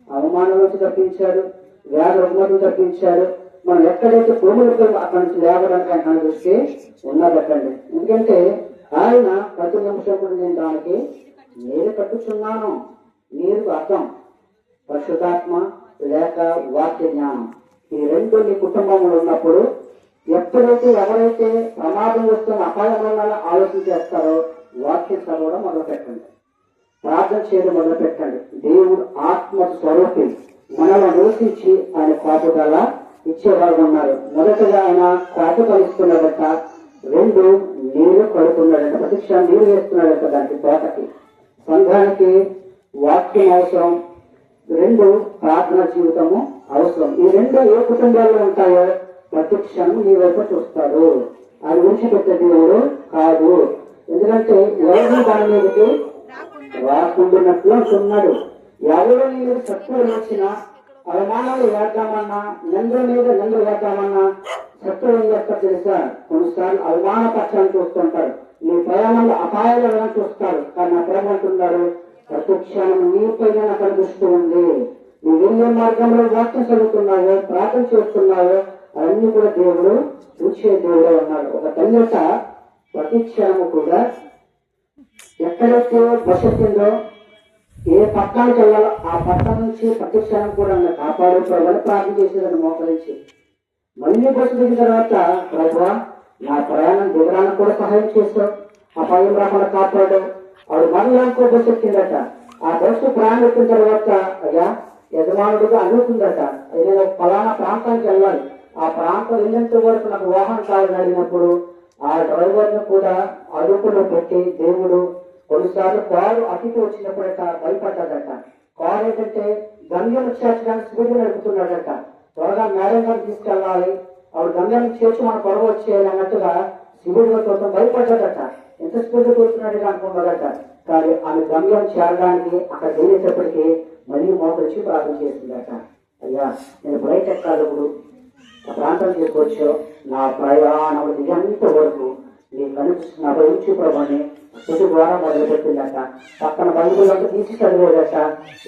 అవమానం నుంచి తప్పించాడు, వ్యాధి రుగ్మతులు తప్పించాడు. మనం ఎక్కడైతే భూములతో అక్కడి నుంచి లేవడానికి ఆయన దృష్టి ఉన్నదటండి. ఎందుకంటే ఆయన ప్రతి నిమిషం కూడా నేను దానికి నీరు కట్టుచున్నాను. నీరుకు అర్థం పరిశుద్ధాత్మ లేక వాక్య జ్ఞానం. ఈ రెండు నీ కుటుంబంలో ఉన్నప్పుడు ఎప్పుడైతే ఎవరైతే ప్రమాదం వస్తున్న అపాయంలో ఆలోచన చేస్తారో వాక్యం చదవడం మొదలు పెట్టండి, ప్రార్థన చేయడం మొదలు పెట్టండి. దేవుడు ఆత్మ స్వరూపి మనలో నివసించి ఆయన కాపుదల ఇచ్చేవారు ఉన్నారు. మొదటగా ఆయన కాపుదల ఇస్తున్నాడట, 2 నీరు కడుతున్నాడట, ప్రతిక్ష నీరు వేస్తున్నాడట దానికి తోటకి. సంఘానికి వాక్యం అవసరం, 2 ప్రార్థన జీవితము అవసరం. ఈ 2 ఏ కుటుంబాల్లో ఉంటాయో ప్రతిక్షణం నీ వైపు చూస్తాడు. అది విడిచిపెట్టే దేవుడు కాదు. ఎందుకంటే ఎవరు దాని మీదకి రాకుండానట్లు అంటున్నాడు. ఎవరు నీ మీద శత్రువులు వచ్చినా, అవమానాలు వేద్దామన్నా, నిందల మీద నిందలు వేద్దామన్నా శత్రువులు ఏం చేస్తారు తెలుసా? కొన్నిసార్లు అవమానపరచాలని చూస్తుంటారు, నీ ప్రయాణంలో అపాయాలు వెళ్ళని చూస్తారు. కానీ నా ప్రేమ అంటున్నారు, ప్రతి క్షణం నీ పైన కనిపిస్తూ ఉంది, నువ్వు వెళ్ళే మార్గంలో వాక్యం చదువుతున్నావో ప్రార్థన చేస్తున్నావో అవన్నీ కూడా దేవుడు చూసే దేవుడే ఉన్నాడు. ఒక తల్లిట ప్రతి క్షణము కూడా ఎక్కడైతే వసతిందో ఏ పట్టణానికి వెళ్ళాలో ఆ పట్టణం నుంచి ప్రతి క్షణం కూడా నన్ను కాపాడు ప్రభు ప్రార్థన చేసేదాన్ని మోకరించి మళ్ళీ బస్సు దిగిన తర్వాత ప్రభు నా ప్రయాణం దిగడానికి కూడా సహాయం చేస్తావు, అపాయం రాకుండా కాపాడు. ఆవిడ మళ్ళీ ఇంకో బస్సు ఎక్కిందట. ఆ బస్సు ప్రయాణం ఎక్కిన తర్వాత అయ్యా యజమానుడిగా అనుకుందట, నేను ఫలానా ప్రాంతానికి వెళ్ళాలి, ఆ ప్రాంతం వెళ్ళేంత వరకు నాకు వాహనం కావాలని అడిగినప్పుడు ఆ డ్రైవర్ ను కూడా అదుపులో పెట్టి దేవుడు కొన్నిసార్లు కారు అతిథి వచ్చినప్పుడట భయపడ్డాడట. కారు ఏంటంటే గమ్యం చేర్చడానికి స్పీడ్ నడుపుతున్నాడట. త్వరగా మేడం గారు తీసుకెళ్ళాలి, ఆవిడ గమ్యానికి చేర్చి మన పొడవ వచ్చేయాలి అన్నట్టుగా శివుడిలో కోసం భయపడ్డాడట. ఎంత స్పీడ్ కూర్చున్నాడు అనుకున్నాడట. కానీ ఆమె గమ్యం చేరడానికి అక్కడ వెళ్ళేటప్పటికీ మళ్ళీ మోకరించి ప్రార్థన చేస్తుందట. అయ్యా నేను బయట ఎక్కాలప్పుడు ఆ ప్రాంతం చేసుకోవచ్చు, నా ప్రయాణం దిగంత వరకు నీకు కనిపిస్తున్న అభిరుచి ప్రభాని ప్రతి ద్వారా మొదలుపెట్టిందట. పక్కన బైబుల్ తీసి చదివేదట.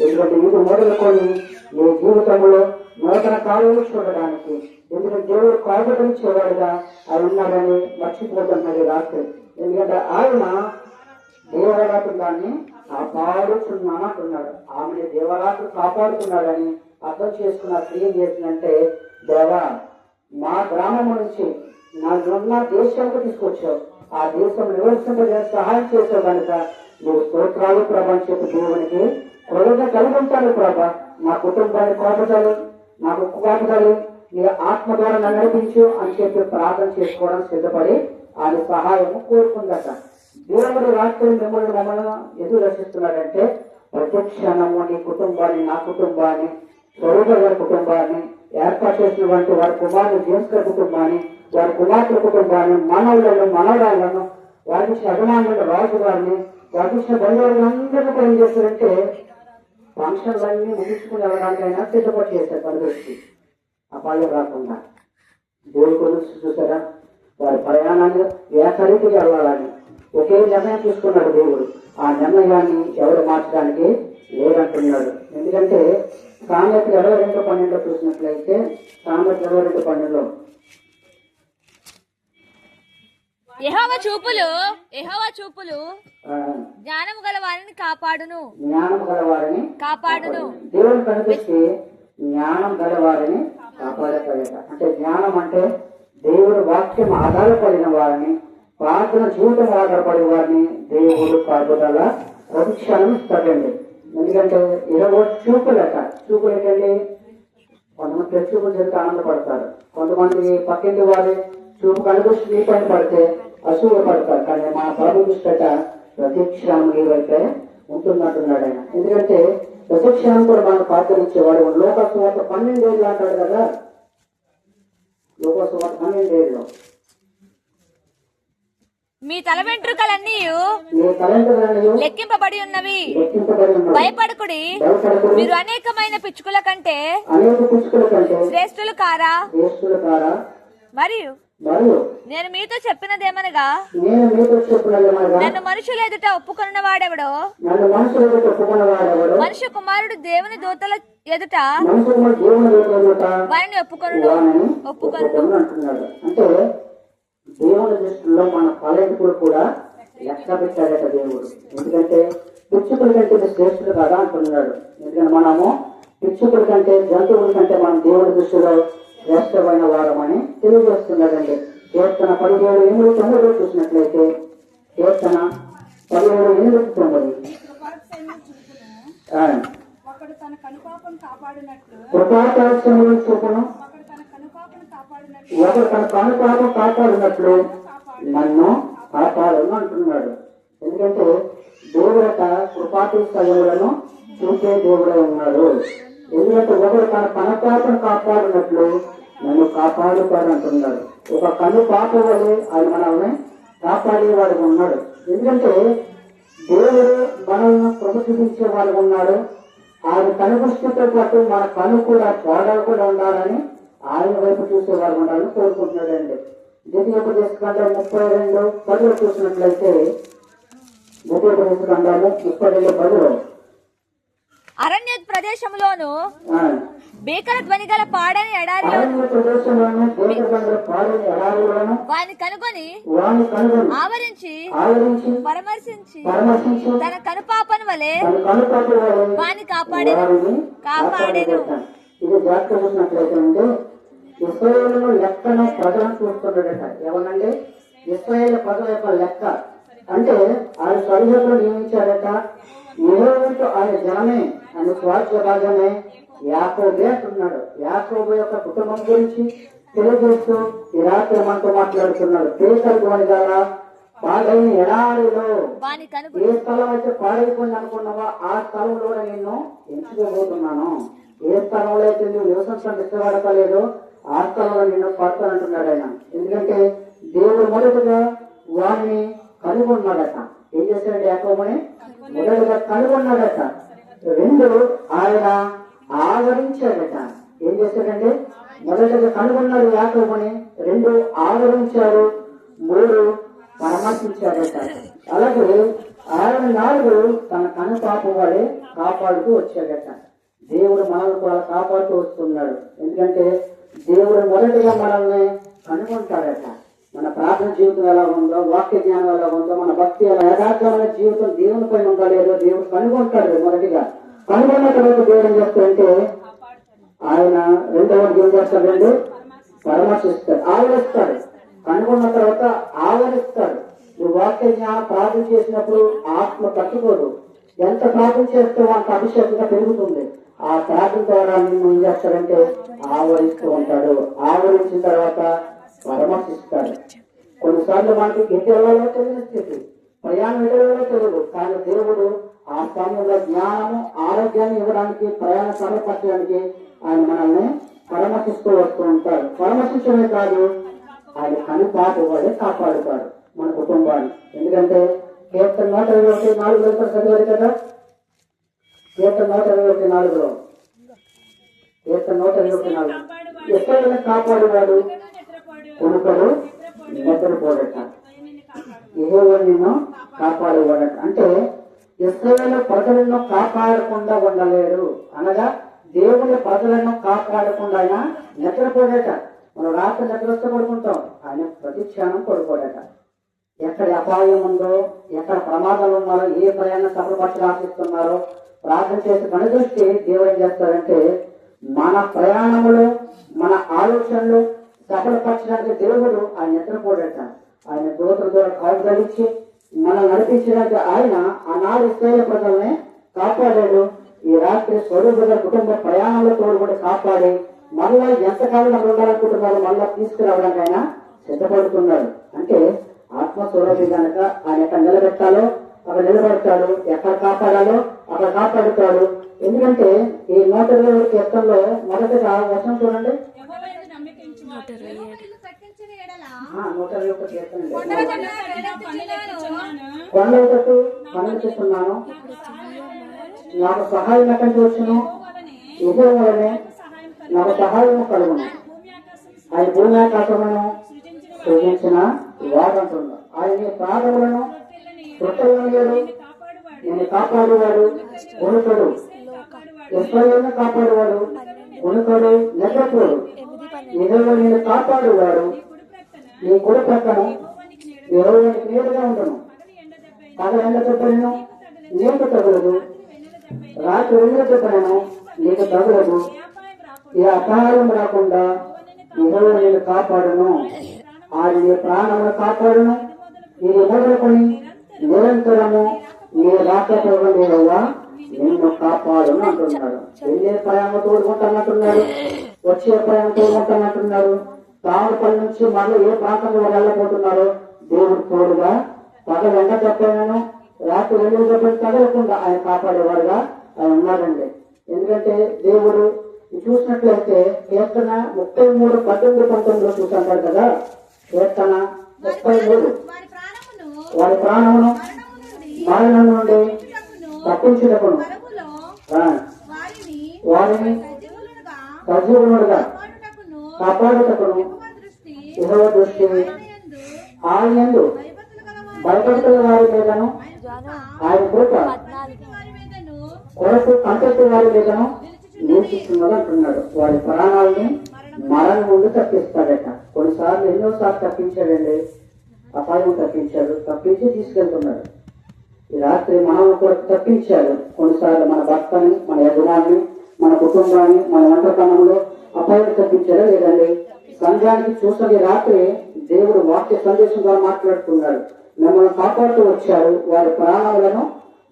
ఎందుకంటే ఇది మొదలుకొని నీ జీవితంలో నూతన కార్యాలు చూడడానికి, ఎందుకంటే దేవుడు కాపాడించేవాడుగా ఆయన ఉన్నాడని మర్చిపోతున్నది రాత్రి. ఎందుకంటే ఆయన దేవరాత్రి దాన్ని కాపాడుతున్నానంటున్నాడు. ఆమె దేవరాత్రి కాపాడుతున్నాడని అర్థం చేసుకున్న స్త్రీ ఏం చేసిందంటే, దేవా మా గ్రామం నుంచి నా దేశానికి తీసుకొచ్చావు, ఆ దేశం నివసింపజే సహాయం చేసావు కనుక నువ్వు స్తోత్రాలు ప్రభా అని చెప్పి దేవునికి కృతజ్ఞత కలిగి ఉంటాను ప్రభా. నా కుటుంబాన్ని కాపాడాలి, నాకు కాపాడాలి, నీ ఆత్మ ద్వారా నన్ను నడిపించు అని చెప్పి ప్రార్థన చేసుకోవడం సిద్ధపడి ఆమె సహాయం కోరుకుందట. దేవుడు రాత్రి మమ్మల్ని ఎదురు రక్షిస్తున్నాడంటే ప్రతి క్షణము నీ కుటుంబాన్ని, నా కుటుంబాన్ని, స్వరూప గారి కుటుంబాన్ని, ఏర్పాటు చేసినటువంటి వారి కుమారుని జేమ్స్ గారి కుటుంబాన్ని, వారి కుమార్తెల కుటుంబాన్ని, మనవులను మనవరాలను, వారికి ఇచ్చిన అభిమానులను, రాజు గారిని, వారికి ఇచ్చిన బంధువులందరినీ కూడా ఏం చేస్తారంటే ఫంక్షన్లన్నీ ముగించుకుని వెళ్ళడానికైనా సిద్ధపడి చేశారు. పనిపెట్టి అపాయం రాకుండా దేవుడు కొన్ని చూసారా వారి ప్రయాణాన్ని ఏకరీతిగా వెళ్ళాలని ఒకే నిర్ణయం తీసుకున్నాడు దేవుడు. ఆ నిర్ణయాన్ని ఎవరు మార్చడానికి లేదంటున్నాడు. ఎందుకంటే సామెతలు 22:12 చూసినట్లయితే సామెతలు 22:12 యెహోవా చూపులు జ్ఞానము గల వారిని కాపాడును. దేవుడు కనిపిస్తే జ్ఞానం గల వారిని కాపాడతాడట. అంటే జ్ఞానం అంటే దేవుడు వాక్యం ఆధారపడిన వారిని, ప్రార్థన జీవితం ఆధారపడిన వారిని దేవుడు కాపుదల ప్రతిక్షణం ఇస్తాడండి. ఎందుకంటే 20 చూపులట. చూపులు ఏంటండి, కొంతమంది ప్రతి చూపులు జరిగితే ఆనందపడతారు, కొంతమంది పక్కింటి వారి చూపు కనిపిస్తూ నీ పైన పడితే అసూలు పడతారు. కానీ మా ప్రభు దృష్టట ప్రతి క్షణం నీవైతే ఉంటున్నట్టున్నాడు ఆయన. ఎందుకంటే ప్రతి క్షణం కూడా మనం ప్రార్థనించేవాడు. లోకసువార్త 12 ఏళ్ళు అంటాడు కదా, లోకసువార్త 12 ఏళ్ళు మీ తల వెంట్రుకలన్నీ లెక్కింపబడి ఉన్నవి, భయపడకుడి, మీరు అనేకమైన పిచ్చుకల కంటే శ్రేష్ఠులు కారా. మరియు నేను మీతో చెప్పినదేమనగా, నన్ను మనుషుల ఎదుట ఒప్పుకొన్న వాడెవడో మనుష్య కుమారుడు దేవుని దూతల ఎదుట వారిని ఒప్పుకొను అంటున్నాడు. అంటే దేవుని దృష్టిలో మన ఫలెంపులు కూడా లెక్క పెట్టాడట దేవుడు. ఎందుకంటే పిచ్చుకుల కంటే శ్రేష్ఠుడు కదా అంటున్నాడు. ఎందుకంటే మనము పిచ్చుకుల కంటే, జంతువుల కంటే మనం దేవుని దృష్టిలో శ్రేష్టమైన వారమని తెలియజేస్తున్నాడండి. కీర్తన 17:8-9 చూసినట్లయితే, కీర్తన 17:8-9 ఒకడు తన కనుపాపను కాపాడినట్లు కృపాకటాక్షములను చూపును, ఒకడు తన కనుపాపం కాపాడినట్లు నన్ను కాపాడును అంటున్నాడు. ఎందుకంటే దేవుడట కృపాతిశయములను చూసే దేవుడే ఉన్నాడు. ఎందుకంటే ఒకడు తన కనుపాపను కాపాడినట్లు నన్ను కాపాడుతాడు అంటున్నాడు. ఒక కను పాప వల్లే ఆయన మనల్ని కాపాడేవాడు ఉన్నాడు. ఎందుకంటే దేవుడు మనల్ని కృప చూపించే వాడు ఉన్నాడు. ఆయన కనుదృష్టితో పాటు మన కను కూడా చూడకుండా ఉండాలని ఆయన వైపు చూసేవాడు ఉండాలని కోరుకుంటున్నాడండి. ద్వితీయోపదేశకాండం 32:10 చూసినట్లయితే, ద్వితీయోపదేశకాండము 32:10 అరణ్య ప్రదేశంలోను ఆ, భీకర ధ్వని గల పాడని ఎడారిలో అరణ్య ప్రదేశంలోను దేశంలో పాడని ఎడారిలోను వాని కనుగొని వాని కనుగొని ఆవరించి పరామర్శించి తన కనుపాపను వలె తన కనుపాప వాని కాపాడెను. ఇది జాగ్రత్త చూసినట్లయితే అంటే ఇశ్రాయేలును లెక్కను ప్రజలను చూస్తున్నాడట. ఏమనండి? ఇశ్రాయేల్ ప్రజల యొక్క లెక్క అంటే ఆయన సరిహద్దులు నియమించాడట. యెహోవాతో ఆయన జనమే, ఆయన స్వాస్థ్య భాగమే యాకోబే అంటున్నాడు. యాకోబు యొక్క కుటుంబం గురించి తెలియజేస్తూ ఈ రాత్రి మనతో మాట్లాడుతున్నాడు. పేకలు ధ్వని గల పాడైన ఎడారిలో వాని ఏ కనుగొని స్థలం అయితే పాడైపోయింది అనుకున్నావా ఆ స్థలంలో నిన్ను ఎంచుకోబోతున్నాను. ఏ స్థలంలో అయితే నువ్వు నివసించడం ఇష్టపడతలేదో ఆ స్థలంలో నిన్ను పడతానంటున్నాడు ఆయన. ఎందుకంటే దేవుడు మొదటగా వాడిని కనుగొన్నాడట. ఏం చేశాడు? యాకోబుని మొదటగా కనుగొన్నాడట. రెండు, ఆయన ఆవరించాడట. ఏం చేశాడంటే మొదటగా కనుగొన్నాడు యాకోబుని, రెండు ఆవరించాడు, మూడు పరామర్శించాడట. అలాగే ఆయన నాలుగు తన కనుపాపం వాడే కాపాడుతూ వచ్చాడట. దేవుడు మనల్ని కూడా కాపాడుతూ వస్తున్నాడు. ఎందుకంటే దేవుడు మొదటిగా మనల్ని కనుగొంటాడట. మన ప్రార్థన జీవితం ఎలా ఉందో, వాక్య జ్ఞానం ఎలా ఉందో, మన భక్తి ఎలా యథార్థమైన జీవితం దేవుని పైన ఉందా లేదో దేవుడు కనుగొంటాడు. మొదటిగా కనుగొన్న తర్వాత దేవుడు ఏం చేస్తాడంటే ఆయన రెండవది ఏం చేస్తాడంటే పరామర్శిస్తాడు, ఆవరిస్తాడు. కనుగొన్న తర్వాత ఆవరిస్తాడు. నువ్వు వాక్య జ్ఞానం ప్రార్థన చేసినప్పుడు ఆత్మ తట్టుకోదు. ఎంత ప్రార్థన చేస్తావో అంత అభిషేకంగా పెరుగుతుంది. ఆ ప్రార్థన ద్వారా నిన్ను ఏం చేస్తాడంటే ఆవరిస్తూ ఉంటాడు. ఆవరించిన తర్వాత పరామర్శిస్తాడు. కొన్నిసార్లు మనకి ఎటు వెళ్ళాలో తెలియని స్థితి, ప్రయాణం ఎటు వెళ్ళాలో తెలియదు. కానీ దేవుడు ఆ సమయంలో జ్ఞానము ఆరోగ్యాన్ని ఇవ్వడానికి, ప్రయాణ సమయపరచడానికి ఆయన మనల్ని పరామర్శిస్తూ వస్తూ ఉంటాడు. పరామర్శించడమే కాదు, ఆయన కనుపాటు వాడే కాపాడుతాడు మన కుటుంబాన్ని. ఎందుకంటే కీర్తన 121:4 చదివారు కదా. కీర్తన 121:4 కీర్తన 121:4 ఎక్కడైనా కాపాడువాడు కొనుకడు నిద్రపోడట, యెహోవా నిన్ను కాపాడువాడట. అంటే ఇశ్రాయేలు ప్రజలను కాపాడకుండా ఉండలేడు. అనగా దేవుని ప్రజలను కాపాడకుండా ఆయన నిద్రపోడట. మనం రాత్రి నిద్ర వస్తే పడుకుంటాం, ఆయన ప్రతి క్షణం పడుకోడట. ఎక్కడ అపాయం ఉందో, ఎక్కడ ప్రమాదాలు ఉన్నారో, ఏ ప్రయాణ సఫలపరచ ఆశిస్తున్నారో ప్రార్థన చేసి కనుదృష్టి దేవుడు ఏం చేస్తారంటే మన ప్రయాణములు, మన ఆలోచనలు సఫలపరచడానికి దేవుడు ఆయన నిద్రపోడట. ఆయన దూతల ద్వారా కాలు ధరించి మనం నడిపించడానికి ఆయన ఆనాడు ఇశ్రాయేలు ప్రజల్ని కాపాడాడు. ఈ రాత్రి స్వరూపుల కుటుంబ ప్రయాణంలో తోడు కూడా కాపాడి మళ్ళా ఎంతకాలం అక్కడ ఉండాలనుకుంటున్నారో మళ్ళా తీసుకురావడానికి ఆయన సిద్ధపడుతున్నాడు. అంటే ఆత్మస్వరూపి కనుక ఆయన ఎక్కడ నిలబెట్టాలో అక్కడ నిలబెడతాడు, ఎక్కడ కాపాడాలో అక్కడ కాపాడుతాడు. ఎందుకంటే ఈ 120 కీర్తనలో మొదటగా వచనం చూడండి. 121 కీర్తన కొండల తట్టు కనుగొనిస్తున్నాను, నాకు సహాయం ఎక్కడి నుంచి వచ్చును, యెహోవానే నాకు సహాయము కలుగును. ఆయన భూమి ఆకాశములను సృజించిన వాడంటున్నాడు. ఆయన పాదములను తొట్టలేడు, నేను కాపాడువాడు కొనుకడు, ఇశ్రాయేలును కాపాడువాడు కొనుకడు నిద్రపోడు. యెహోవా నేను కాపాడువాడు, నీ కుడి ప్రక్కన యెహోవానికి నీడగా ఉండను. పగలు ఎండ దెబ్బలను నీకు తగులదు, రాత్రి వెన్నెల దెబ్బలను నీకు తగులదు. ఈ అపాయం రాకుండా యెహోవా నేను కాపాడును, ఆయన నీ ప్రాణమును కాపాడును. ఇది మొదలుకొని నిరంతరము నీ రాకపోవా నిన్ను కాపాడును అంటున్నాడు. వెళ్ళే ప్రయాణం తోడుకుంటానంటున్నాడు, వచ్చే ప్రయాణం తోడుకుంటానంటున్నాడు. తామరపల్లి నుంచి మళ్ళీ ఏ ప్రాంతంలో వెళ్ళబోతున్నారో దేవుడు తోడుగా పగలు ఎండ చెప్పాను, రాత్రి వెళ్ళు చెప్పని తగలకుండా ఆయన కాపాడేవాడుగా ఆయన ఉన్నాడండి. ఎందుకంటే దేవుడు చూసినట్లయితే కీర్తన 33:18-19 చూసంటారు కదా. కీర్తన 33 వారి ప్రాణమును మరణం నుండి తప్పించుటకును వారిని సజీవులుగా కాపాడుటకును యెహోవా దృష్టి ఆయనందు భయపడుతున్న వారి మీదను ఆయన కృప కొరకు కంటెత్తి వారి మీదను నిలిచిస్తున్నది అంటున్నాడు. వారి ప్రాణాలని మరణం నుండి తప్పిస్తాడట. కొన్నిసార్లు ఎన్నోసార్లు తప్పించాడండి, అపాయం తప్పించాడు, తప్పించి తీసుకెళ్తున్నాడు. ఈ రాత్రి మనల్ని కొరకు తప్పించాడు. కొన్నిసార్లు మన భర్తని, మన యజమాని, మన కుటుంబాన్ని, మన వంటతనంలో అపాయం తప్పించాడా లేదండి? సంఘానికి చూసిన రాత్రి దేవుడు వాక్య సందేశం ద్వారా మాట్లాడుతున్నాడు. మిమ్మల్ని కాపాడుతూ వచ్చాడు, వారి ప్రాణాలను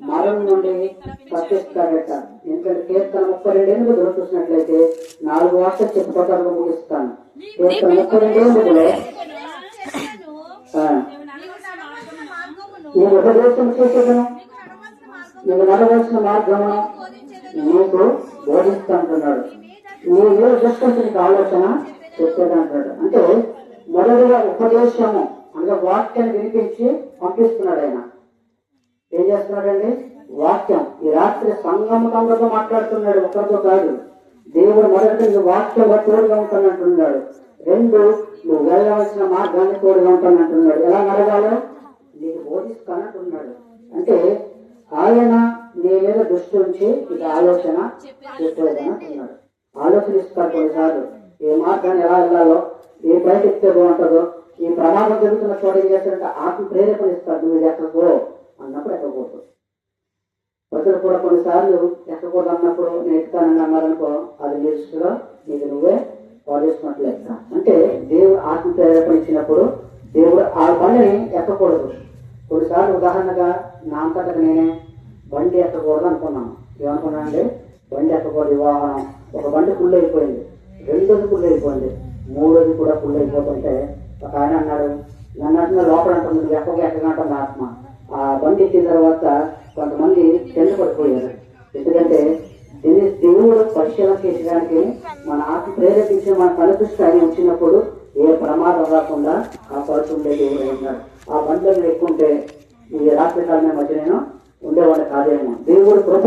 మరణం నుండి తప్పిస్తాడట. ఎందుకంటే కీర్తన 32 చూసినట్లయితే 4 వాక్యాలు చెప్పుకోవడానికి ముగిస్తాను. కీర్తన 32 నీవు ఉపదేశం చేసేదను, నీవు నడవలసిన మార్గమును నీకు బోధిస్తా అంటున్నాడు. నీవు దృష్టికి ఆలోచన చెప్పేదంటున్నాడు. అంటే మొదటిగా ఉపదేశము అనగా వాక్యాన్ని వినిపించి పంపిస్తున్నాడు. ఆయన ఏం చేస్తున్నాడండి? వాక్యం. ఈ రాత్రి సంఘముతో మాట్లాడుతున్నాడు, ఒకరితో కాదు. దేవుడు మొదటి వాక్యం తోడుగా ఉంటానంటున్నాడు. 2 నువ్వు వెళ్ళవలసిన మార్గాన్ని తోడుగా ఉంటానంటున్నాడు. ఎలా నడగాలో నీకు బోధిస్తానంటున్నాడు. అంటే ఆయన నీ మీద దృష్టి ఉంచి ఇది ఆలోచన చెప్పేదని అంటున్నాడు. ఆలోచన ఇస్తాడు. కొన్నిసార్లు ఏ మార్గాన్ని ఎలా వెళ్ళాలో, ఏ బయట ఎక్కితే బాగుంటుందో, ఈ ప్రమాదం జరుగుతున్న చోట ఏం చేస్తాడంటే ఆత్మ ప్రేరేపణ ఇస్తాడు. నువ్వు ఎక్కడికో అన్నప్పుడు ఎక్కకూడదు. ప్రజలు కూడా కొన్నిసార్లు ఎక్కకూడదు అన్నప్పుడు నేను ఎక్కుతానని అన్నారనుకో, అది నిలుచుగా నీకు నువ్వే పాలిస్తున్నట్లు లెక్క. అంటే దేవుడు ఆత్మ ప్రేరేపణ ఇచ్చినప్పుడు దేవుడు ఆ బండిని ఎక్కకూడదు. కొన్నిసార్లు ఉదాహరణగా నా అంతటా నేనే బండి ఎక్కకూడదు అనుకున్నాను. ఏమనుకున్నానండి? బండి ఎక్కకూడదు. వాహనం ఒక బండి ఫుల్ అయిపోయింది, 2ది ఫుల్ అయిపోయింది, 3ది కూడా ఫుల్ అయిపోతుంటే ఒక ఆయన అన్నాడు, నన్ను అంటున్న లోపల అంటుంది ఎక్కగా అంటుంది ఆత్మ. ఆ బండి ఎక్కిన తర్వాత కొంతమంది కింద పడిపోయారు. ఎందుకంటే దేవుడు పరిశీలన చేయడానికి మన ఆత్మ ప్రేరేపించి మన కనిపిస్తే ఆయన వచ్చినప్పుడు ఏ ప్రమాదం రాకుండా కాపాడుతుండే దేవుడు ఉన్నాడు. ఆ బండ్లను ఎక్కుంటే ఈ రాత్రికాలమే మధ్య నేను ఉండేవాడు కాదేమో. దేవుడు కృప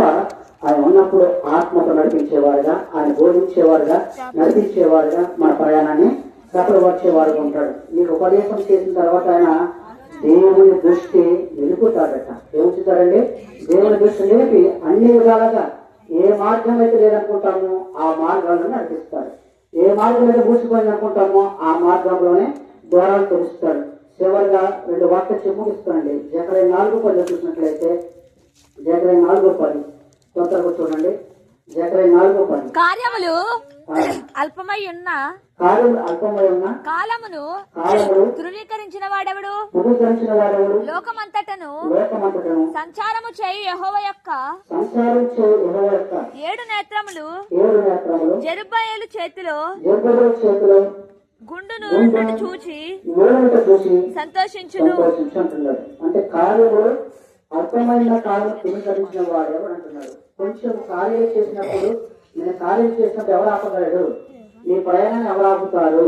ఆయన ఉన్నప్పుడు ఆత్మతో నడిపించేవాడుగా, ఆయన బోధించేవాడుగా, నడిపించేవాడుగా మన ప్రయాణాన్ని సఫలపరిచేవాడుగా ఉంటాడు. నీకు ఉపదేశం చేసిన తర్వాత ఆయన దేవుని దృష్టి నిలుపుతాడట. ఏముంచుతాడండి? దేవుని దృష్టి నిలిపి అన్ని విధాలుగా ఏ మార్గం అయితే లేదనుకుంటామో ఆ మార్గాలను నడిపిస్తాడు. ఏ మార్గం అయితే మూసిపోయింది అనుకుంటామో ఆ మార్గంలోనే ద్వారాలు తెలుస్తాడు. చివరిగా 2 వాక్యాలు చెప్పి ముగిస్తానండి. జకర్యా 4:10 చూసినట్లయితే, జకర్యా 4:10 కొంతవరకు చూడండి. జకర్యా 4:10 కార్యములు అల్పమై ఉన్న కాలమును ధృవీకరించిన వాడెవడు? లోకమంతటను సంచారము చేయు యెహోవా యొక్క 7 నేత్రములు జెరుబ్బయలు చేతిలో గుండును చూచి సంతోషించును. అంటే కార్యములు అల్పమైన కాలం ధృవీకరించిన వాడు ఎవరు అంటున్నాడు. కొంచెం కార్యం చేసినప్పుడు, నేను కార్యం చేసినప్పుడు ఎవరు ఆపగలడు? నీ ప్రయాణాన్ని ఎవరు ఆపుతారు?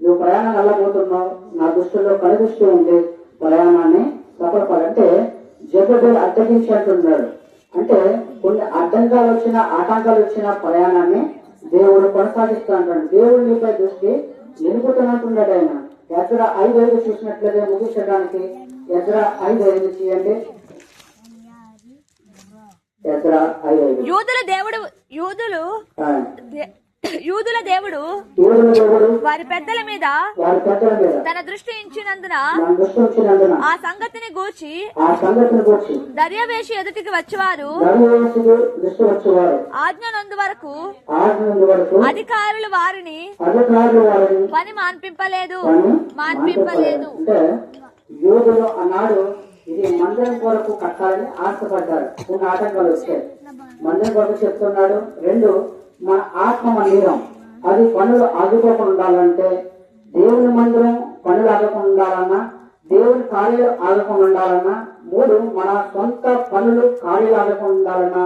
నువ్వు ప్రయాణాన్ని ఎలా పోతున్నావు? నా దృష్టిలో కనుదృష్టి ఉంది, ప్రయాణాన్ని సఫలపడంటే జగబేలు అడ్డగించి అంటున్నాడు. అంటే కొన్ని అడ్డంకాలు వచ్చినా, ఆటంకాలు వచ్చిన ప్రయాణాన్ని దేవుడు కొనసాగిస్తూ అంటాడు. దేవుడు నీపై దృష్టి నిలుపుతున్నట్టున్నాడు ఆయన. ఎజ్రా 5:5 చూసినట్లయితే ముగించడానికి ఎజ్రా 5:5 చేయండి. ఎజ్రా 5:5 యూదుల దేవుడు వారి పెద్దల మీద తన దృష్టి ఉంచినందున ఆ సంగతిని గూర్చి దర్యావేషు ఎదుటికి వచ్చేవారు ఆజ్ఞనందు వరకు అధికారులు వారిని పని మాన్పింపలేదు. యూదులు అన్నాడు ఇది మందిరం కొరకు కట్టాలని ఆశపడ్డారు. కొన్ని ఆటంకాలు వచ్చాయి. మందిరం కొరకు చెప్తున్నాడు. 2 మన ఆత్మ మందిరం అది పనులు ఆగిపోకుండా ఉండాలంటే, దేవుని మందిరం పనులు ఆగకుండా ఉండాలన్నా, దేవుని కార్యాలు ఆగకుండా ఉండాలన్నా, 3 మన సొంత పనులు కార్యాలు ఆగకుండా ఉండాలన్నా,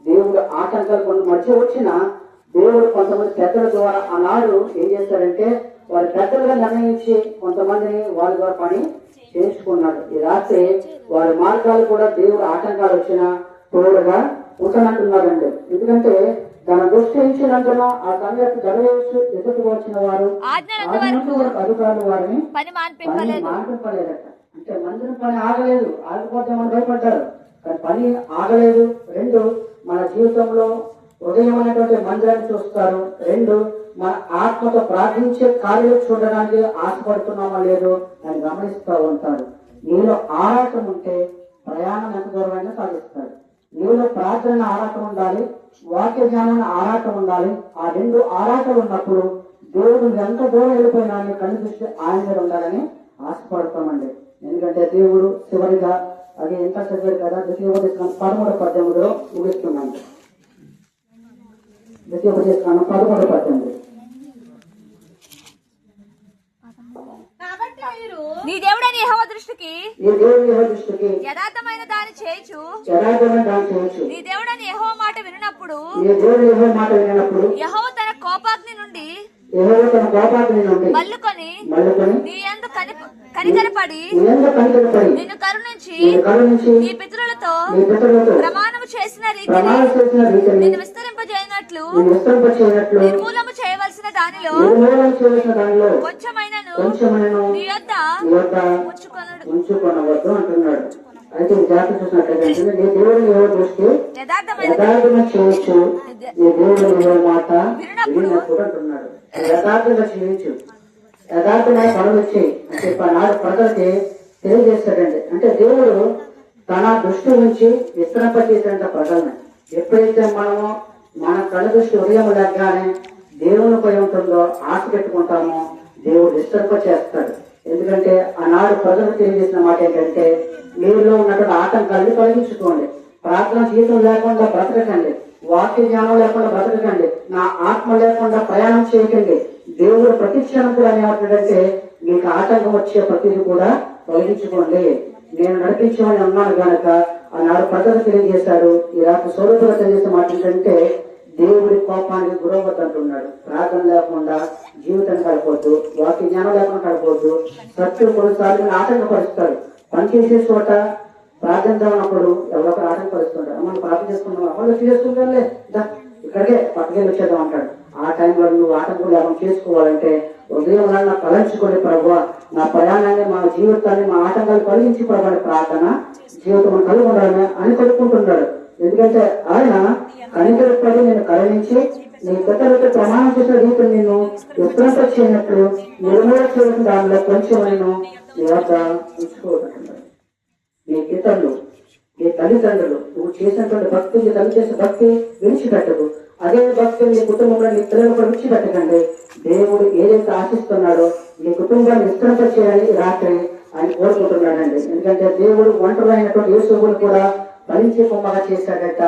దేవుడు ఆటంకాలు కొన్ని మధ్య వచ్చిన దేవుడు కొంతమంది పెద్దల ద్వారా ఆనాడు ఏం చేశారంటే వారి పెద్దలుగా నిర్ణయించి కొంతమందిని వాళ్ళ ద్వారా పని చేయించుకున్నాడు. ఈ రాత్రి వారి మార్గాలు కూడా దేవుడు ఆటంకాలు వచ్చిన తోడుగా ఉంటానంటున్నాడండి. ఎందుకంటే తన దృష్టి ఇచ్చినందున ఆ సంగతి జరగవచ్చు ఎదుటికి వచ్చిన వారు అధికారులు వారిని మాన్పింపలేదట. అంటే మందిరం పని ఆగలేదు, ఆగిపోతే మనం భయపడ్డారు, కానీ పని ఆగలేదు. 2 మన జీవితంలో హృదయం అనేటువంటి మందిరాన్ని చూస్తారు. 2 మన ఆత్మతో ప్రార్థించే కార్యాలు చూడడానికి ఆశపడుతున్నామా లేదో అని గమనిస్తూ ఉంటాడు. నీలో ఆరాటం ఉంటే ప్రయాణం ఎంత దూరమైనా సాధిస్తాడు. నీలో ప్రార్థన ఆరాటం ఉండాలి, వాక్య జ్ఞానాన్ని ఆరాటం ఉండాలి. ఆ 2 ఆరాటం ఉన్నప్పుడు దేవుడు ఎంత దూరం వెళ్ళిపోయినా కళ్ళు దృష్టి ఆయన మీద ఉండాలని ఆశపడతామండి. ఎందుకంటే దేవుడు చివరిగా అది ఎంత చదివారు కదా, ద్వితీయోపదేశం 13:18 ముగిస్తున్నాను. ద్వితీయోపదేశం 13:18. కాబట్టి మీరు నీ దేవుడని యెహోవా దృష్టికి నీ దేవుని యెహోవా దృష్టికి యథార్థమైన దాన్ని చేయొచ్చు. నీ దేవుడని యెహోవా మాట విన్నప్పుడు దేవుని యెహోవా మాట విన్నప్పుడు యెహోవా తన కోపాగ్ని నుండి యెహోవా తన కోపాగ్ని నుండి మల్లుకొని నీ యందు కనికరపడి నిన్ను కరుణించి నీ పితరులతో ప్రమాణము చేసిన రీతిని నిన్ను విస్తరింపజేయనట్లు నిర్మూలము చేయవలసిన దానిలో కొంచెమైనను నీ యొద్ద ఉంచుకొనవద్దు అంటున్నాడు. అయితే జాగ్రత్త చూసినట్లయితే నీ దేవుని యెహోవా దృష్టి యథార్థంగా చేయొచ్చు, నీ దేవుని యెహోవా మాట విన్నప్పుడు అంటున్నాడు. యథార్థంగా చేయొచ్చు, యథార్థమైన పనులు వచ్చాయి అంటే నాడు ప్రజలకి తెలియజేస్తాడండి. అంటే దేవుడు తన దృష్టి నుంచి విస్తరింపజేసేట ప్రజల్ని ఎప్పుడైతే మనము మన కళ్ళ దృష్టి ఉదయం లేకగానే దేవుని పై ఉంటుందో ఆశ పెట్టుకుంటామో దేవుడు విస్తరింపచేస్తాడు. ఎందుకంటే ఆనాడు ప్రజలకు తెలియజేసిన మాట ఏంటంటే మీలో ఉన్నటువంటి ఆటంకాలను తొలగించుకోండి, ప్రార్థన జీవితం లేకుండా బ్రతకకండి, వాక్య జ్ఞానం లేకుండా బ్రతకకండి, నా ఆత్మ లేకుండా ప్రయాణం చేయకండి. దేవుడు ప్రతి క్షణం కూడా ఏమంటాడంటే మీకు ఆటంకం వచ్చే ప్రతిదీ కూడా తొలగించుకోండి, నేను నడిపించమని ఉన్నాను కనుక ఆనాడు ప్రజలకు తెలియజేశాడు. ఈ రాత్రి స్వరూపుగా తెలియజేసే మాట ఏంటంటే దేవుడి కోపానికి గురవద్దు అంటున్నాడు. ప్రార్థన లేకుండా జీవితాన్ని గడపవద్దు, వాక్య జ్ఞానం లేకుండా గడపవద్దు. సత్యం కొన్నిసార్లు ఆటంకపరుస్తాడు. పని చేసే చోట ప్రార్థించామన్నప్పుడు ఎవరొకరు ఆటంకపరుస్తుంటారు. మనం ప్రార్థన చేసుకుంటాం, వాళ్ళు చేసుకుంటారులే ఇక్కడికే పట్టుకెళ్ళి వచ్చేద్దాం అంటాడు. ఆ టైంలో నువ్వు ఆటంకం లేకుండా చేసుకోవాలంటే ఉదయం తలంచుకొని ప్రభువా నా ప్రయాణాన్ని, మా జీవితాన్ని, మా ఆటంకాలు కలిగించి ప్రభావ ప్రార్థన జీవితం కలిగి ఉండాలని అని కొడుకుంటున్నాడు. ఎందుకంటే ఆయన కనికరపడి నేను కరుణించి నీ పితరులతో ప్రమాణం చేసిన రీతిని నేను విస్తరింప చేయనట్లు నిర్మూల చేయడం దానిలో కొంచెం నేను నీ వద్ద ఉంచుకోగలుగుతున్నాడు. నీ పితరులు, నీ తల్లిదండ్రులు నువ్వు చేసినటువంటి భక్తి, నీ తల్లి చేసిన భక్తి విడిచిపెట్టదు. అదే భక్తిని నీ కుటుంబంలో నీ పిల్లలు కూడా విడిచిపెట్టకండి. దేవుడు ఏదైతే ఆశిస్తున్నాడో నీ కుటుంబాన్ని విస్తరింప చేయాలని రాత్రి ఆయన కోరుకుంటున్నాడండి. ఎందుకంటే దేవుడు ఒంటరైనటువంటి యేసువును కూడా భరించి కొమ్మగా చేశాడట.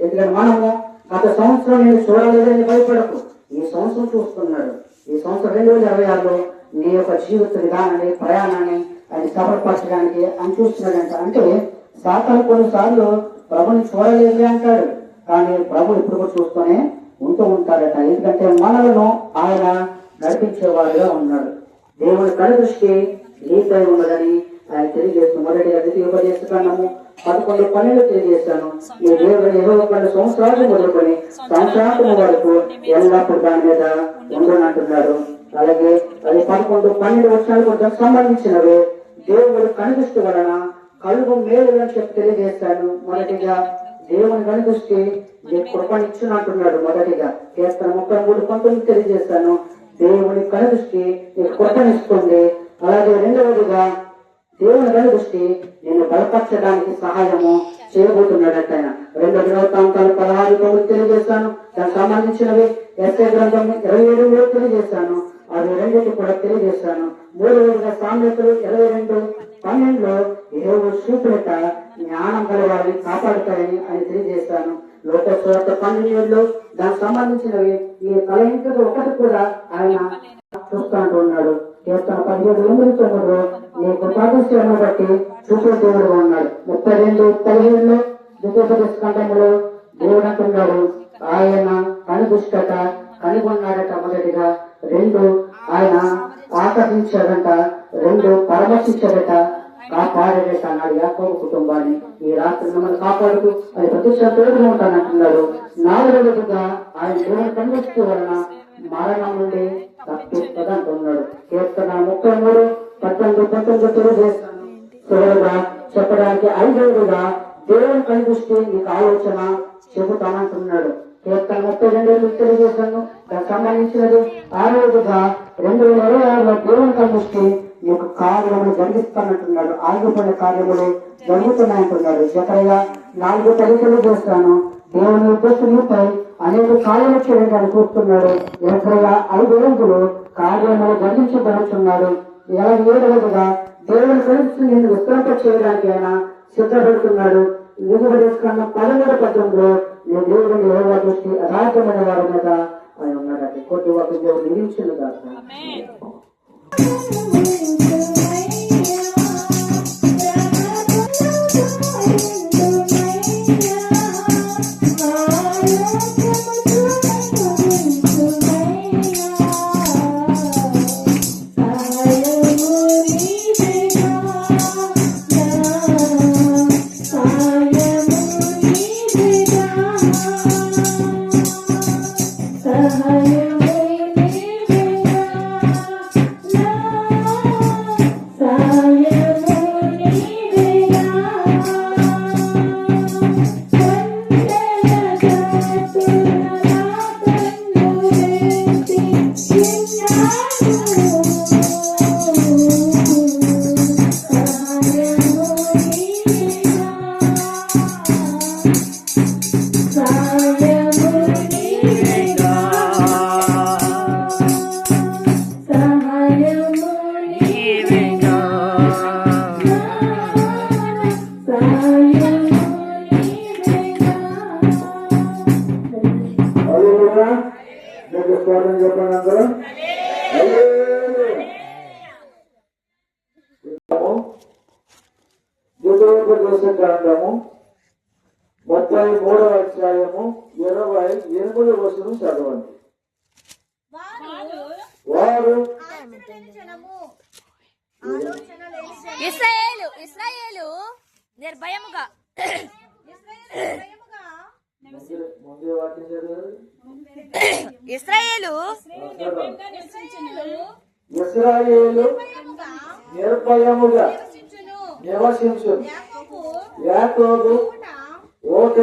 ఎందుకంటే మనము గత సంవత్సరం నేను చూడలేదని భయపడకు, ఈ సంవత్సరం చూస్తున్నాడు. ఈ సంవత్సరం 2026లో నీ యొక్క జీవిత విధానాన్ని, ప్రయాణాన్ని ఆయన సఫలపరచడానికి ఆయన చూస్తున్నాడంట. అంటే సాతాను కొన్నిసార్లు ప్రభుని చూడలేదు అంటాడు, కానీ ప్రభు ఇప్పుడు కూడా చూస్తూనే ఉంటూ ఉంటాడట. ఎందుకంటే మనలను ఆయన నడిపించేవాడుగా ఉన్నాడు. దేవుని కళ్ళ దృష్టి నీపై ఉన్నదని ఆయన తెలియజేస్తూ మొదటిగా ద్వితీయోపదేశకాండము 11:12 తెలియజేశాను. ఈ దేవుడు యెహోవా సంవత్సరాలు మొదలుకొని సంవత్సరాంతము వరకు ఎల్లప్పుడు దాని మీద ఉండనంటున్నాడు. అలాగే అది 11-12 వచనాలు కొంచెం సంబంధించినవే. దేవుడు కనుదృష్టి వలన కలుగు మేలు అని చెప్పి తెలియజేశాను. మొదటిగా దేవుని కనుదృష్టి నీకు కృపనిచ్చునంటున్నాడు. మొదటిగా కీర్తన 33:19 తెలియజేశాను. దేవుని కనుదృష్టి నీకు కృపనిస్తుంది. అలాగే రెండవదిగా దేవుని కనుదృష్టి నేను బలపరచడానికి సహాయము చేయబోతున్నాడట ఆయన. 2 దినవృత్తాంతాలు 16 తెలియజేశాను. దానికి సంబంధించినవి యెషయా గ్రంథం 27 తెలియజేశాను. అవి రెండింటి కూడా తెలియజేశాను. 3వదిగా సామెతలు 22:12 యెహోవా చూపులట జ్ఞానం కలవాలని కాపాడుతాయని ఆయన తెలియజేశాను. లోకస్వార్త 12 దానికి సంబంధించినవి ఈ తలయింటికి ఒకటి కూడా ఆయన చూస్తూ ఉన్నాడు. కీర్తన 17:9 నీకు పాటించడం బట్టి చూపే దేవుడు ఉన్నాడు. 32:15 ద్వితీయోపదేశకాండములో దేవుడు అంటున్నాడు ఆయన కనుదృష్టట కనుగొన్నాడట. మొదటిగా 2 ఆయన ఆకర్షించాడట, 2 పరామర్శించాడట, కాపాడేట అన్నాడు యాకోబు కుటుంబాన్ని. ఈ రాత్రి మనం కాపాడుతూ అది ప్రతిష్టగా ఉంటానంటున్నాడు. 4వదిగా ఆయన దేవుని కనుదృష్టి వలన మరణం నుండి తప్పిస్తుందంటున్నాడు. కీర్తన 33:18-19 తెలియజేస్తాను. చివరిగా చెప్పడానికి 5వదిగా దేవుని కనుదృష్టి నీకు ఆలోచన, చెబుతానంటున్నాడు. కీర్తన 32 తెలియజేశాను. దానికి సంబంధించినది ఆ రోజుగా 2026లో దేవుని దృష్టి నీకు కార్యములు జరిగిస్తానంటున్నాడు. ఆగిపోయిన కార్యములు జరుగుతున్నాయంటున్నాడు. జకర్యా 4 తెలియజేస్తాను. దేవుని ఉద్దేశంపై అనేక కార్యాలు చేయడానికి చూస్తున్నాడు. జకర్యా 5 రోజులు కార్యములు జరిగించబడుతున్నాడు. 7వదిగా దేవుని గురించి నేను విస్తరింప చేయడానికి ఆయన సిద్ధపడుతున్నాడు. నిజమైన 13వ పద్యంలో నేను దేవుడిని యెహోవా దృష్టి అరాధ్యమైన వారి మీద ఆయన ఉన్నాడంటే కొద్ది ఒక దేవుడు నిలిచింది కాదు. చెప్పండి అందరూ. గ్రంథము 33వ అధ్యాయము 28వ వచనం చదవండి. వారు ఇశ్రాయేలు నిర్భయముగా ముందే వాక్యం చదవాలి. ఇశ్రాయేలు నిర్భయముగా నివసించును. యాకోబు ఓట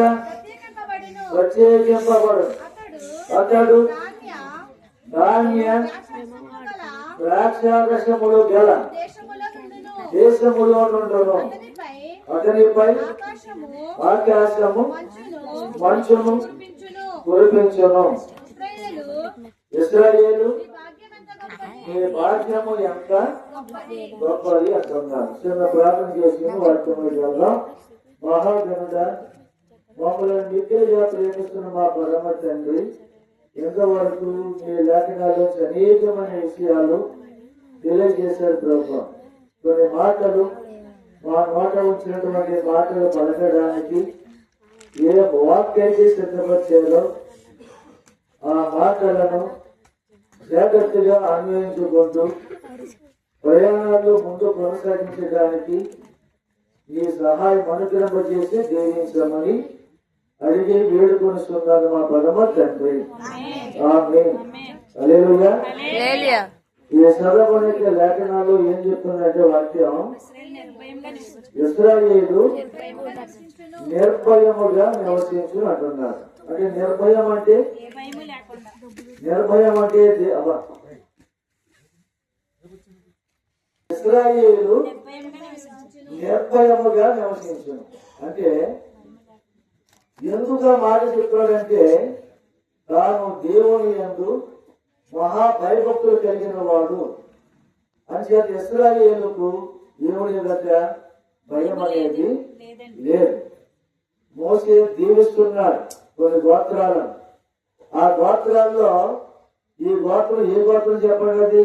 ప్రత్యేకింపబడు. అతడు ధాన్య ద్రాక్షారసములు గల దేశములో నుండును. అతనిపై ఆకాశము మంచును కురిపించును. ఇశ్రాయేలు మీ భాగ్యము ఎంత గొప్పది అంటున్నారు. చిన్న ప్రార్థన చేసుకుని వాక్యం వెళ్దాం. మహాగణుడ, మమ్మల్ని నిత్యగా ప్రేమిస్తున్న మా పరమ తండ్రి, ఎంతవరకు మీ లేఖనాల్లో అనేకమైన విషయాలు తెలియజేశారు ప్రభు. కొన్ని మాటలు మా నోట ఉంచినటువంటి మాటలు పలకడానికి ఏ వాక్యాన్ని సిద్ధపరిచారో ఆ మాటలను జాగ్రత్తగా అన్వయించుకుంటూ ప్రయాణాలు ముందు కొనసాగించడానికి ఈ సహాయం అనుగ్రహింపజేసి దీవించమని అడిగి వేడుకొనిస్తున్నాను మా పరమ తండ్రి. ఆమేన్. హల్లెలూయా. ఈ సర్వోన్నత లేఖనాలు ఏం చెప్తుందంటే వాక్యం, ఇశ్రాయేలు నిర్భయముగా నివసించు అంటున్నారు. అంటే నిర్భయం అంటే ఇశ్రాయేలు నిర్భయముగా నివసించును అంటే ఎందుకు మాట చెప్పాడంటే తాను దేవుని యందు మహా భయభక్తులు కలిగిన వాడు అంచేత ఇశ్రాయేలుకు దేవుని యొక్క భయం అనేది లేదు. మోసే దీవిస్తున్నాడు కొన్ని గోత్రాలను. ఆ గోత్రాల్లో ఈ గోత్రం ఏ గోత్రం చెప్పండి? అది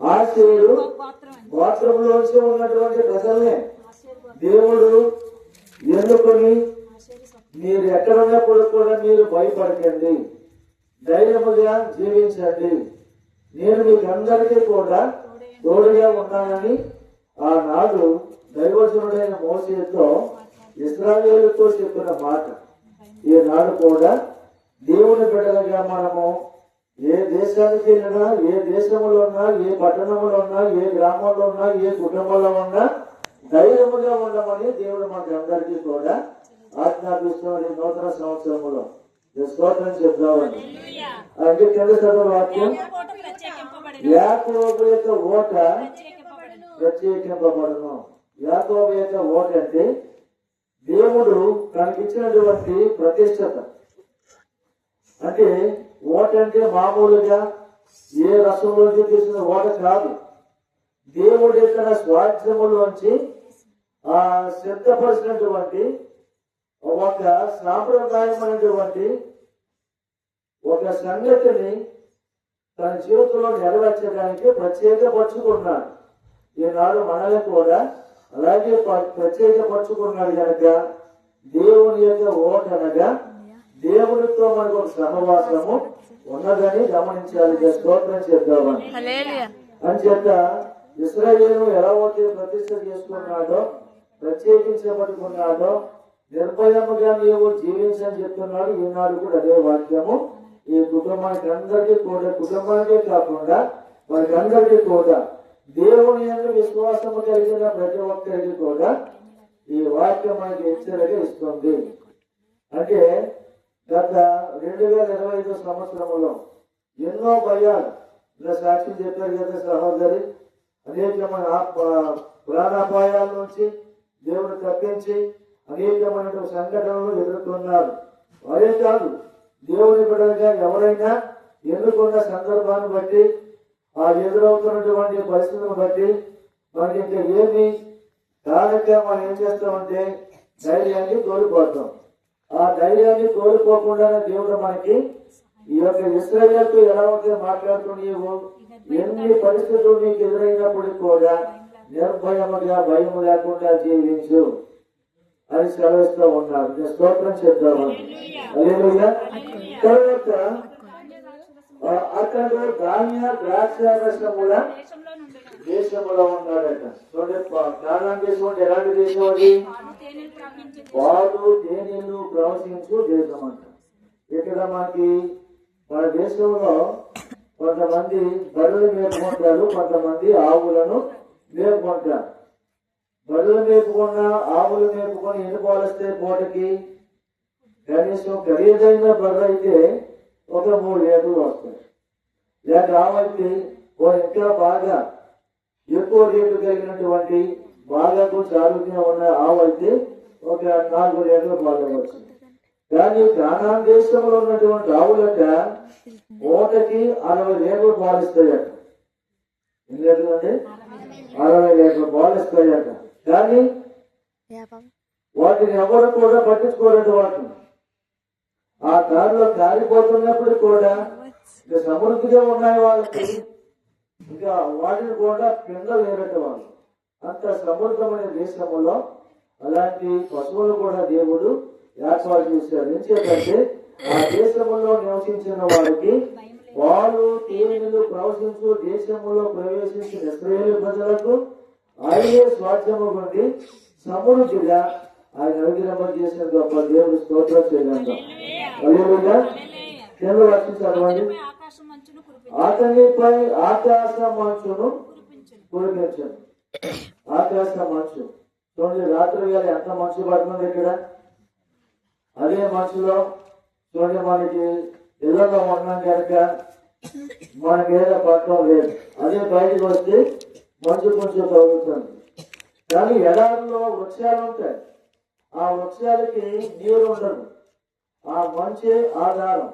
ఆశేరు గోత్రంలోంచి ఉన్నటువంటి ప్రజల్ని దేవుడు ఎన్నుకొని మీరు ఎక్కడున్నప్పుడు కూడా మీరు భయపడకండి, ధైర్యముగా జీవించండి, నేను మీకు అందరికీ కూడా తోడుగా ఉన్నానని ఆనాడు దైవజనుడైన మోసేతో ఇశ్రాయేలుతో చెప్పిన మాట ఈనాడు కూడా దేవుని బిడ్డలుగా మనము ఏ దేశానికి వెళ్ళినా, ఏ దేశంలో ఉన్నా, ఏ పట్టణంలో ఉన్నా, ఏ గ్రామంలో ఉన్నా, ఏ కుటుంబంలో ఉన్నా ధైర్యముగా ఉండమని దేవుడు మనకి అందరికీ కూడా ఆజ్ఞాపిస్తున్న నూతన సంవత్సరంలో స్తోత్రం చెప్తామని. అంటే కింద చదువు వాక్యం, యాకోబు యొక్క ఓట ప్రత్యేకింపబడును. యాకోబు యొక్క ఓట అంటే దేవుడు తనకిచ్చినటువంటి ప్రతిష్టత. అంటే ఓట అంటే మామూలుగా ఏ రసంలోంచి తీసిన ఓట కాదు. దేవుడి తన స్వాస్థ్యములోంచి సిద్ధపరిచినటువంటి ఒక సాంప్రదాయమైనటువంటి ఒక సంగతిని తన జీవితంలో నెరవేర్చడానికి ప్రత్యేకపరుచుకున్నాడు. ఈనాడు మనల్ని కూడా అలాగే ప్రత్యేకపరుచుకున్నాడు కనుక దేవుని యొక్క ఓట అనగా దేవునితో మనకు ఒక సహవాసము ఉన్నదని గమనించాలి. స్తోత్రం చేద్దామని. అంచేత ఇశ్రాయేలు ఎలా అయితే ప్రతిష్ట చేసుకున్నాడో, ప్రత్యేకించబడుకున్నాడో, నిర్భయముగా నీవు జీవించని చెప్తున్నాడు. ఈనాడు కూడా అదే వాక్యము ఈ కుటుంబానికి అందరికీ కూడా, కుటుంబానికే కాకుండా మనకి అందరికీ కూడా దేవుని యందు విశ్వాసము కలిగిన ప్రతి ఒక్కరికి కూడా ఈ వాక్యం మనకి హెచ్చరిక ఇస్తుంది. అంటే గత 2025 సంవత్సరంలో ఎన్నో భయాలు ఇలా సాక్షి చెప్పారు కదా సహోదరి, అనేకమైన ప్రాణాపాయాల నుంచి దేవుడు తప్పించి అనేకమైన సంఘటనలు ఎదుర్కొన్నారు. అదే కాదు, దేవుని బిడ్డలుగా ఎవరైనా ఎన్నుకున్న సందర్భాన్ని బట్టి, ఆ ఎదురవుతున్నటువంటి పరిస్థితులను బట్టి మనకి ఇంకా ఏమి కానక మనం ఏం చేస్తామంటే ధైర్యాన్ని కోల్పోతాం. ఆ ధైర్యాన్ని కోల్పోకుండా దేవుడు మనకి ఈ యొక్క ఇశ్రాయేలుతో ఎలా అయితే మాట్లాడుతున్నావు, ఎన్ని పరిస్థితులు నీకు ఎదురైనప్పటికీ కూడా నిర్భయముగా భయము లేకుండా జీవించు అని సెలవిస్తూ ఉన్నారు. స్తోత్రం చెప్తామని. తర్వాత అతడు ధాన్య ద్రాక్ష రసం కూడా దేశంలో ఉన్నాడట. చూడండి, కానాన్ దేశం అంటే ఎలాంటి దేశం అది? పాలు తేనెలు ప్రవశించు దేశం అంట. ఇక్కడ మనకి మన దేశంలో కొంతమంది బర్రెలు మేపుకుంటారు, కొంతమంది ఆవులను మేపుకుంటారు. బర్రెలు మేపుకున్న ఆవులు మేపుకొని ఎన్ని పాలు వస్తాయి పూటకి? కనీసం ఖరీదైన బర్రె అయితే ఒక 3 లీటర్లు వస్తాయి. లేక ఆవైతే ఇంకా బాగా ఎక్కువ రేటు కలిగినటువంటి బాగా కొంచెం ఆరోగ్యంగా ఉన్న ఆవు అయితే ఒక 4 లీటర్లు పాలు ఇవ్వచ్చు. కానీ కానాన్ దేశంలో ఉన్నటువంటి ఆవులట పూటకి 60 లీటర్లు పాలు ఇస్తాయట. ఎన్ని లీటర్లు అంటే 60 లీటర్లు పాలు ఇస్తాయట. కానీ వాటిని ఎవరు కూడా పట్టించుకోలేదు. వాటిని ఆ దారిలో కారిపోతున్నప్పుడు కూడా ఇంకా సమృద్ధిగా ఉన్నాయి వాళ్ళకి, ఇంకా వాటిని కూడా పిండలు ఏరట వాళ్ళు. అంత సమృద్ధమైన దేశంలో అలాంటి పశువులు కూడా దేవుడు ఏర్పాటు చేశారు. ఎందుకంటే ఆ దేశంలో నివసించిన వారికి వారు తేనెలు ప్రవశించు దేశంలో ప్రవేశించిన ఇశ్రాయేలు ప్రజలకు ఆయనే స్వాస్థ్యము నుండి సమృద్ధిగా ఆయన అనుగ్రహం చేసిన గొప్ప దేవుడు. స్తోత్రం చేయాలి. కింద వచ్చి చదవండి. అతనిపై ఆకాశ మంచును కురిపించను. ఆకాశ మంచు చూడండి, రాత్రి వేళ ఎంత మంచు పడుతుంది ఇక్కడ. అదే మంచులో చూడండి, మనకి ఇళ్లలో ఉన్నాం కనుక మనకి ఏదో పట్టడం లేదు. అదే బయటకు వస్తే మంచు కొంచెం తగ్గుతుంది. కానీ ఎడారిలో వృక్షాలు ఉంటాయి, ఆ వృక్షాలకి నీరు ఉండదు. ఆ మంచే ఆధారం.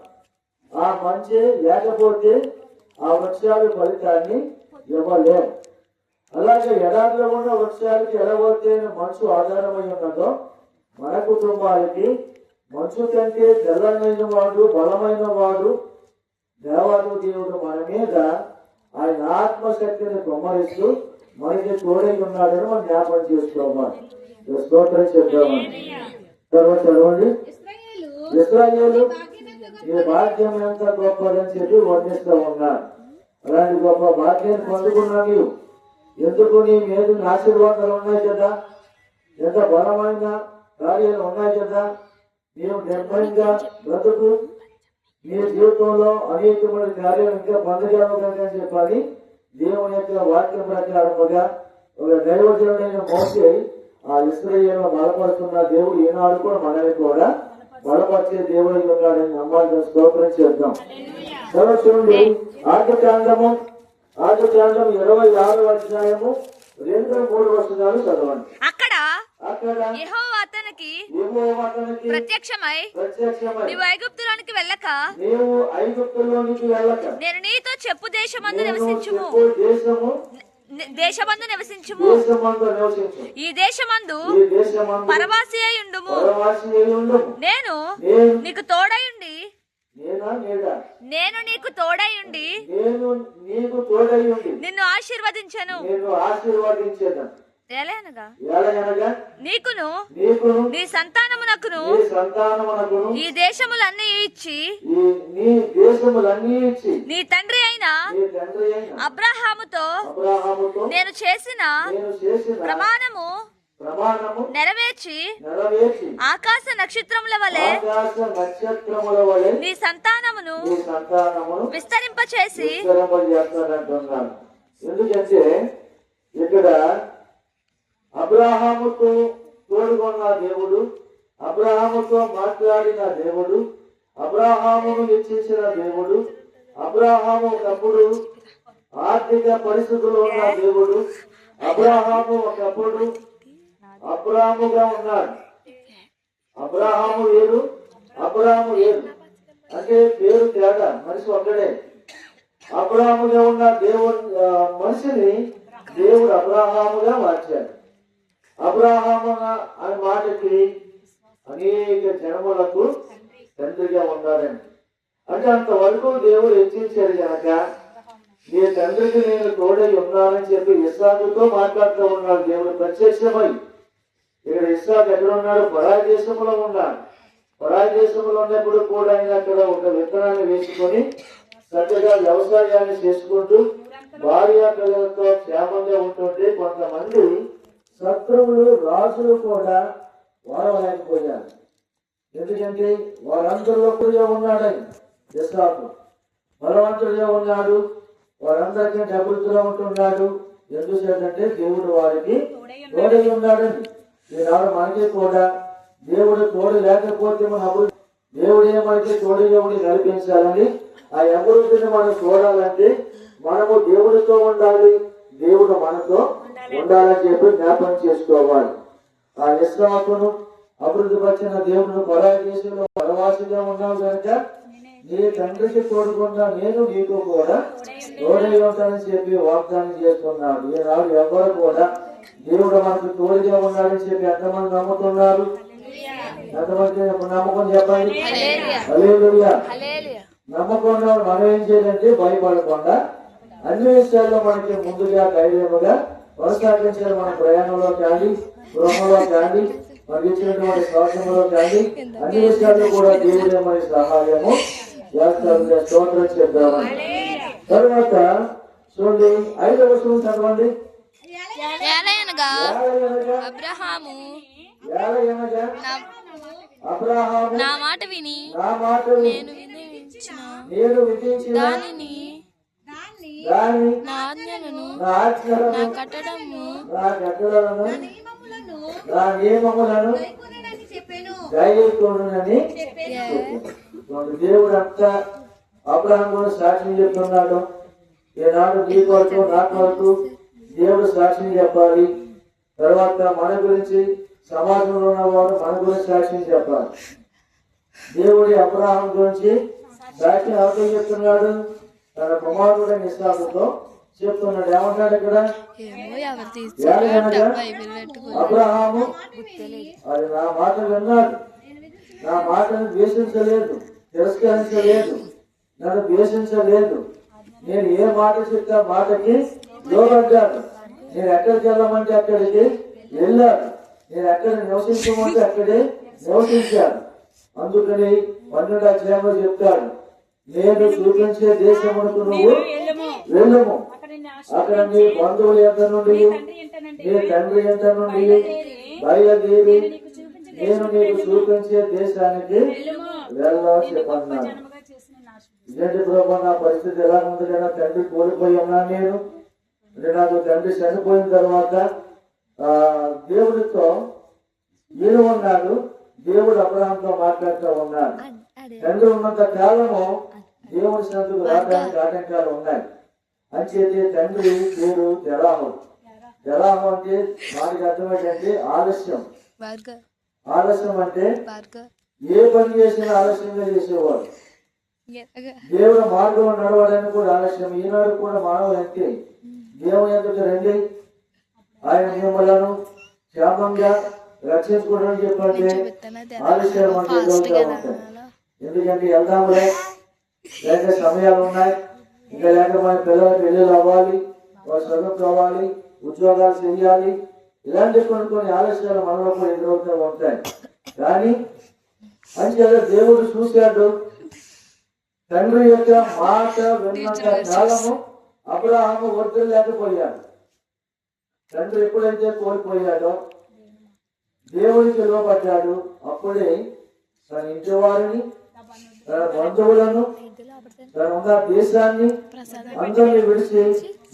ఆ మంచే లేకపోతే ఆ వృక్షాలు ఫలితాన్ని ఇవ్వలేవు. అలాగే ఎడారిలో ఉన్న వృక్షాలకి ఎలాగైతే మంచు ఆధారమై ఉన్నదో మన కుటుంబాలకి మంచు కంటే తెల్లమైన వాడు, బలమైన వాడు దేవాడు దేవుడు మన మీద ఆయన ఆత్మశక్తిని కుమ్మరిస్తూ మనకి తోడై ఉన్నాడని మనం జ్ఞాపకం చేసుకోవాలి. స్తోత్రం చెప్తామని. తర్వాత చదవండి. ఇశ్రాయేలు ఈ భాగ్యం ఎంత గొప్పదని చెప్పి వర్ణిస్తూ ఉన్నారు. అలాంటి గొప్ప భాగ్యాన్ని పొందుకున్నా నీవు. ఎందుకు? నీ మీద ఆశీర్వాదాలు ఉన్నాయి కదా, ఎంత బలమైన కార్యాలు ఉన్నాయి కదా. నీవు నిర్భయంగా బ్రతుకు. నీ జీవితంలో అనేకమైన కార్యాలు ఇంకా పొందగలవు అని చెప్పాలి. దేవుని యొక్క వాక్యం ప్రకారముగా ఒక దైవజనుడైన మోషే ఆ ఇశ్రాయేలును బలపడుతున్న దేవుడు ఈనాడు కూడా మనల్ని కూడా బలపరిచే దేవుడు ఉన్నాడని నమ్మాలని స్తోత్రం చేద్దాం. చూడండి, ఆదికాండము 26వ అధ్యాయము 2-3 వచనాలు చదవండి. అక్కడ అక్కడ యెహోవా అతనికి యెహోవా అతనికి ప్రత్యక్షమై నీవు ఐగుప్తులోనికి వెళ్ళక నీవు ఐగుప్తులోనికి వెళ్ళక నేను నీతో చెప్పు దేశమందు నివసించుము ఈ దేశమందు పరవాసి అయి ఉండుము. నేను నీకు తోడయుండి నిన్ను ఆశీర్వదించను. ఎలాగనగా నీకును నీ సంతానమునకును ఈ దేశములన్నీ ఇచ్చి నీ తండ్రి అయిన అబ్రహాముతో నేను చేసిన ప్రమాణము నెరవేర్చి ఆకాశ నక్షత్రముల వలె నీ సంతానమును విస్తరింపచేసి. ఎందుకంటే ఇక్కడ అబ్రహాముతో తోడుగొన్న దేవుడు, అబ్రహాముతో మాట్లాడిన దేవుడు, అబ్రహామును హెచ్చించిన దేవుడు, అబ్రహాము ఒకప్పుడు ఆర్థిక పరిస్థితుల్లో ఉన్న దేవుడు, అబ్రహాము ఒకప్పుడు అబ్రహాముగా ఉన్నాడు. అబ్రహాము వేరు, అబ్రహాము వేరు అంటే పేరు తేడా, మనిషి ఒక్కడే. అబ్రహాముగా ఉన్న దేవుడు మనిషిని దేవుడు అబ్రహాముగా మార్చాడు. అబ్రహాము అనే మాటకి అనేక జనములకు తండ్రిగా ఉన్నాడని అంటే అంతవరకు దేవుడు హెచ్చించాడు కనుక నీ తండ్రికి నేను తోడై ఉన్నానని చెప్పి ఇస్సాకుతో మాట్లాడుతూ ఉన్నాడు దేవుడు ప్రత్యక్షమై. ఇక్కడ ఇస్సాకు ఎక్కడ ఉన్నాడు? పరాయి దేశంలో ఉన్నాడు. పరాయి దేశంలో ఉన్నప్పుడు కూడా ఆయన అక్కడ ఒక విత్తనాన్ని వేసుకొని చక్కగా వ్యవసాయాన్ని చేసుకుంటూ భార్య పిల్లలతో క్షేమంగా ఉంటుంటే కొంతమంది శత్రువులు రాజులు కూడా వాడలేకపోయారు. ఎందుకంటే వారందరిలో కూడా ఉన్నాడని ఇస్సాకు బలవంతుడిగా ఉన్నాడు, వారందరికీ అభివృద్ధిగా ఉంటున్నాడు. ఎందుకంటే దేవుడు వారికి తోడై ఉన్నాడని. ఈనాడు మనకి కూడా దేవుడు తోడు లేకపోతే మన అభివృద్ధి దేవుడే మనకి తోడుగా ఉండి నడిపించాలని, ఆ అభివృద్ధిని మనం చూడాలంటే మనము దేవుడితో ఉండాలి, దేవుడు మనతో ఉండాలని చెప్పి జ్ఞాపకం చేసుకోవాలి. ఆ ఇస్సాకును అభివృద్ధి పరిచిన దేవుడు పరాయి దేశంలో పరవాసిగా ఉన్నావు కనుక నీ తండ్రికి తోడుకున్నా నేను నీకు కూడా తోడై ఉంటానని చెప్పి వాగ్దానం చేస్తున్నాడు. ఈనాడు ఎవరు కూడా దేవుడు మనకు తోడుగా ఉన్నాడని చెప్పి ఎంతమంది నమ్ముతున్నారు? ఎంతమంది నమ్మకం చెప్పండి. హల్లెలూయా. నమ్మకం మనం ఏం చేయాలంటే భయపడకుండా అన్ని విషయాల్లో మనకి ముందుగా ధైర్యముగా కొనసాగించాలి. మన ప్రయాణంలో కానీ, గృహంలో కానీ, మనకి ఇచ్చినటువంటి శ్వాసంలో కానీ అన్ని విషయాల్లో కూడా దేవుడే మన సహాయము చేస్తాడు. స్తోత్రం చెప్తామని. తర్వాత చూడండి 5వ వచనం చదవండి. అబ్రహాము నా మాట విని నేను విధించిన దానిని నా ఆజ్ఞలను నా కట్టడలను నా నియమములను దయచేయకునని దేవుడు అంతా అబ్రహాము సాక్షి చెప్తున్నాడు. ఈనాడు నీ కొరకు నా కొరకు దేవుడు సాక్షిని చెప్పాలి. తర్వాత మన గురించి సమాజంలో ఉన్నవాడు మన గురించి సాక్షిని చెప్పాలి. దేవుడి అబ్రహాం గురించి సాక్షి ఎవరితో చెప్తున్నాడు? తన కుమారుడైన ఇస్సాకుతో చెప్తున్నాడు. ఏమంటాడు ఇక్కడ? అబ్రహాము అది నా మాట విన్నాడు, నా మాటను ద్వేషించలేదు, తిరస్కరించలేదు, నన్ను ద్వేషించలేదు. నేను ఏ మాట చెప్తా మాటకి లోబడ్డాడు. నేను ఎక్కడికి వెళ్ళమంటే అక్కడికి వెళ్ళాడు, నేను ఎక్కడ నివసించమంటే అక్కడే నివసించాడు. అందుకని 12వ అధ్యాయంలో చెప్తాడు, నేను చూపించే దేశమునకు నువ్వు వెళ్ళము, అక్కడ నీ బంధువుల ఎంత నుండి నీ తండ్రి ఎంత నుండి బయలుదేరి నేను నీకు చూపించే దేశానికి వెళ్ళాలని చెప్పన్నాను. ఇదేంటి ప్రభా నా పరిస్థితి ఎలా ఉంది కదా, తండ్రి కోల్పోయి ఉన్నాను నేను. అంటే నాకు తండ్రి చనిపోయిన తర్వాత దేవుడితో ఈయన ఉన్నాడు, దేవుడు అబ్రహాంతో మాట్లాడుతూ ఉన్నాడు. తండ్రి ఉన్నంత కాలము దేవుడి సందుకు రావడానికి ఆటంకాలు ఉన్నాయి. అంచేతే తండ్రి పేరు తెరాహు. తెరాహు అంటే వారికి అర్థమేంటంటే ఆలస్యం. ఆలస్యం అంటే ఏ పని చేసినా ఆలస్యంగా చేసేవాడు. దేవుడు మార్గంలో నడవడానికి కూడా ఆలస్యం. ఈనాడు కూడా మానవులు అంతే. దేవుని ఎదుట రండి, ఆయన మిమ్మలను క్షేమంగా రక్షించుకోవడానికి చెప్పంటే ఆలస్యాలు మనకు ఎదుగుతూ ఉంటాయి. ఎందుకంటే వెళ్దాములే, లేక సమయాలు ఉన్నాయి, ఇంకా లేక మన పిల్లలకు పెళ్ళిళ్ళు అవ్వాలి, వాళ్ళు చదువుకోవాలి, ఉద్యోగాలు చేయాలి, ఇలాంటి కొన్ని ఆలస్యాలు మనలో కూడా ఎదురవుతూ ఉంటాయి. కానీ అంచేత దేవుడు చూశాడు, తండ్రి యొక్క మాట విన్నంత కాలము అబ్రహాము వర్ధిల్లేకపోయాడు. తండ్రి ఎప్పుడైతే కోల్పోయాడో దేవుడికి లోపడ్డాడు, అప్పుడే తన ఇంటి వారిని, తన బంధువులను, తన ఉన్న దేశాన్ని అందరినీ విడిచి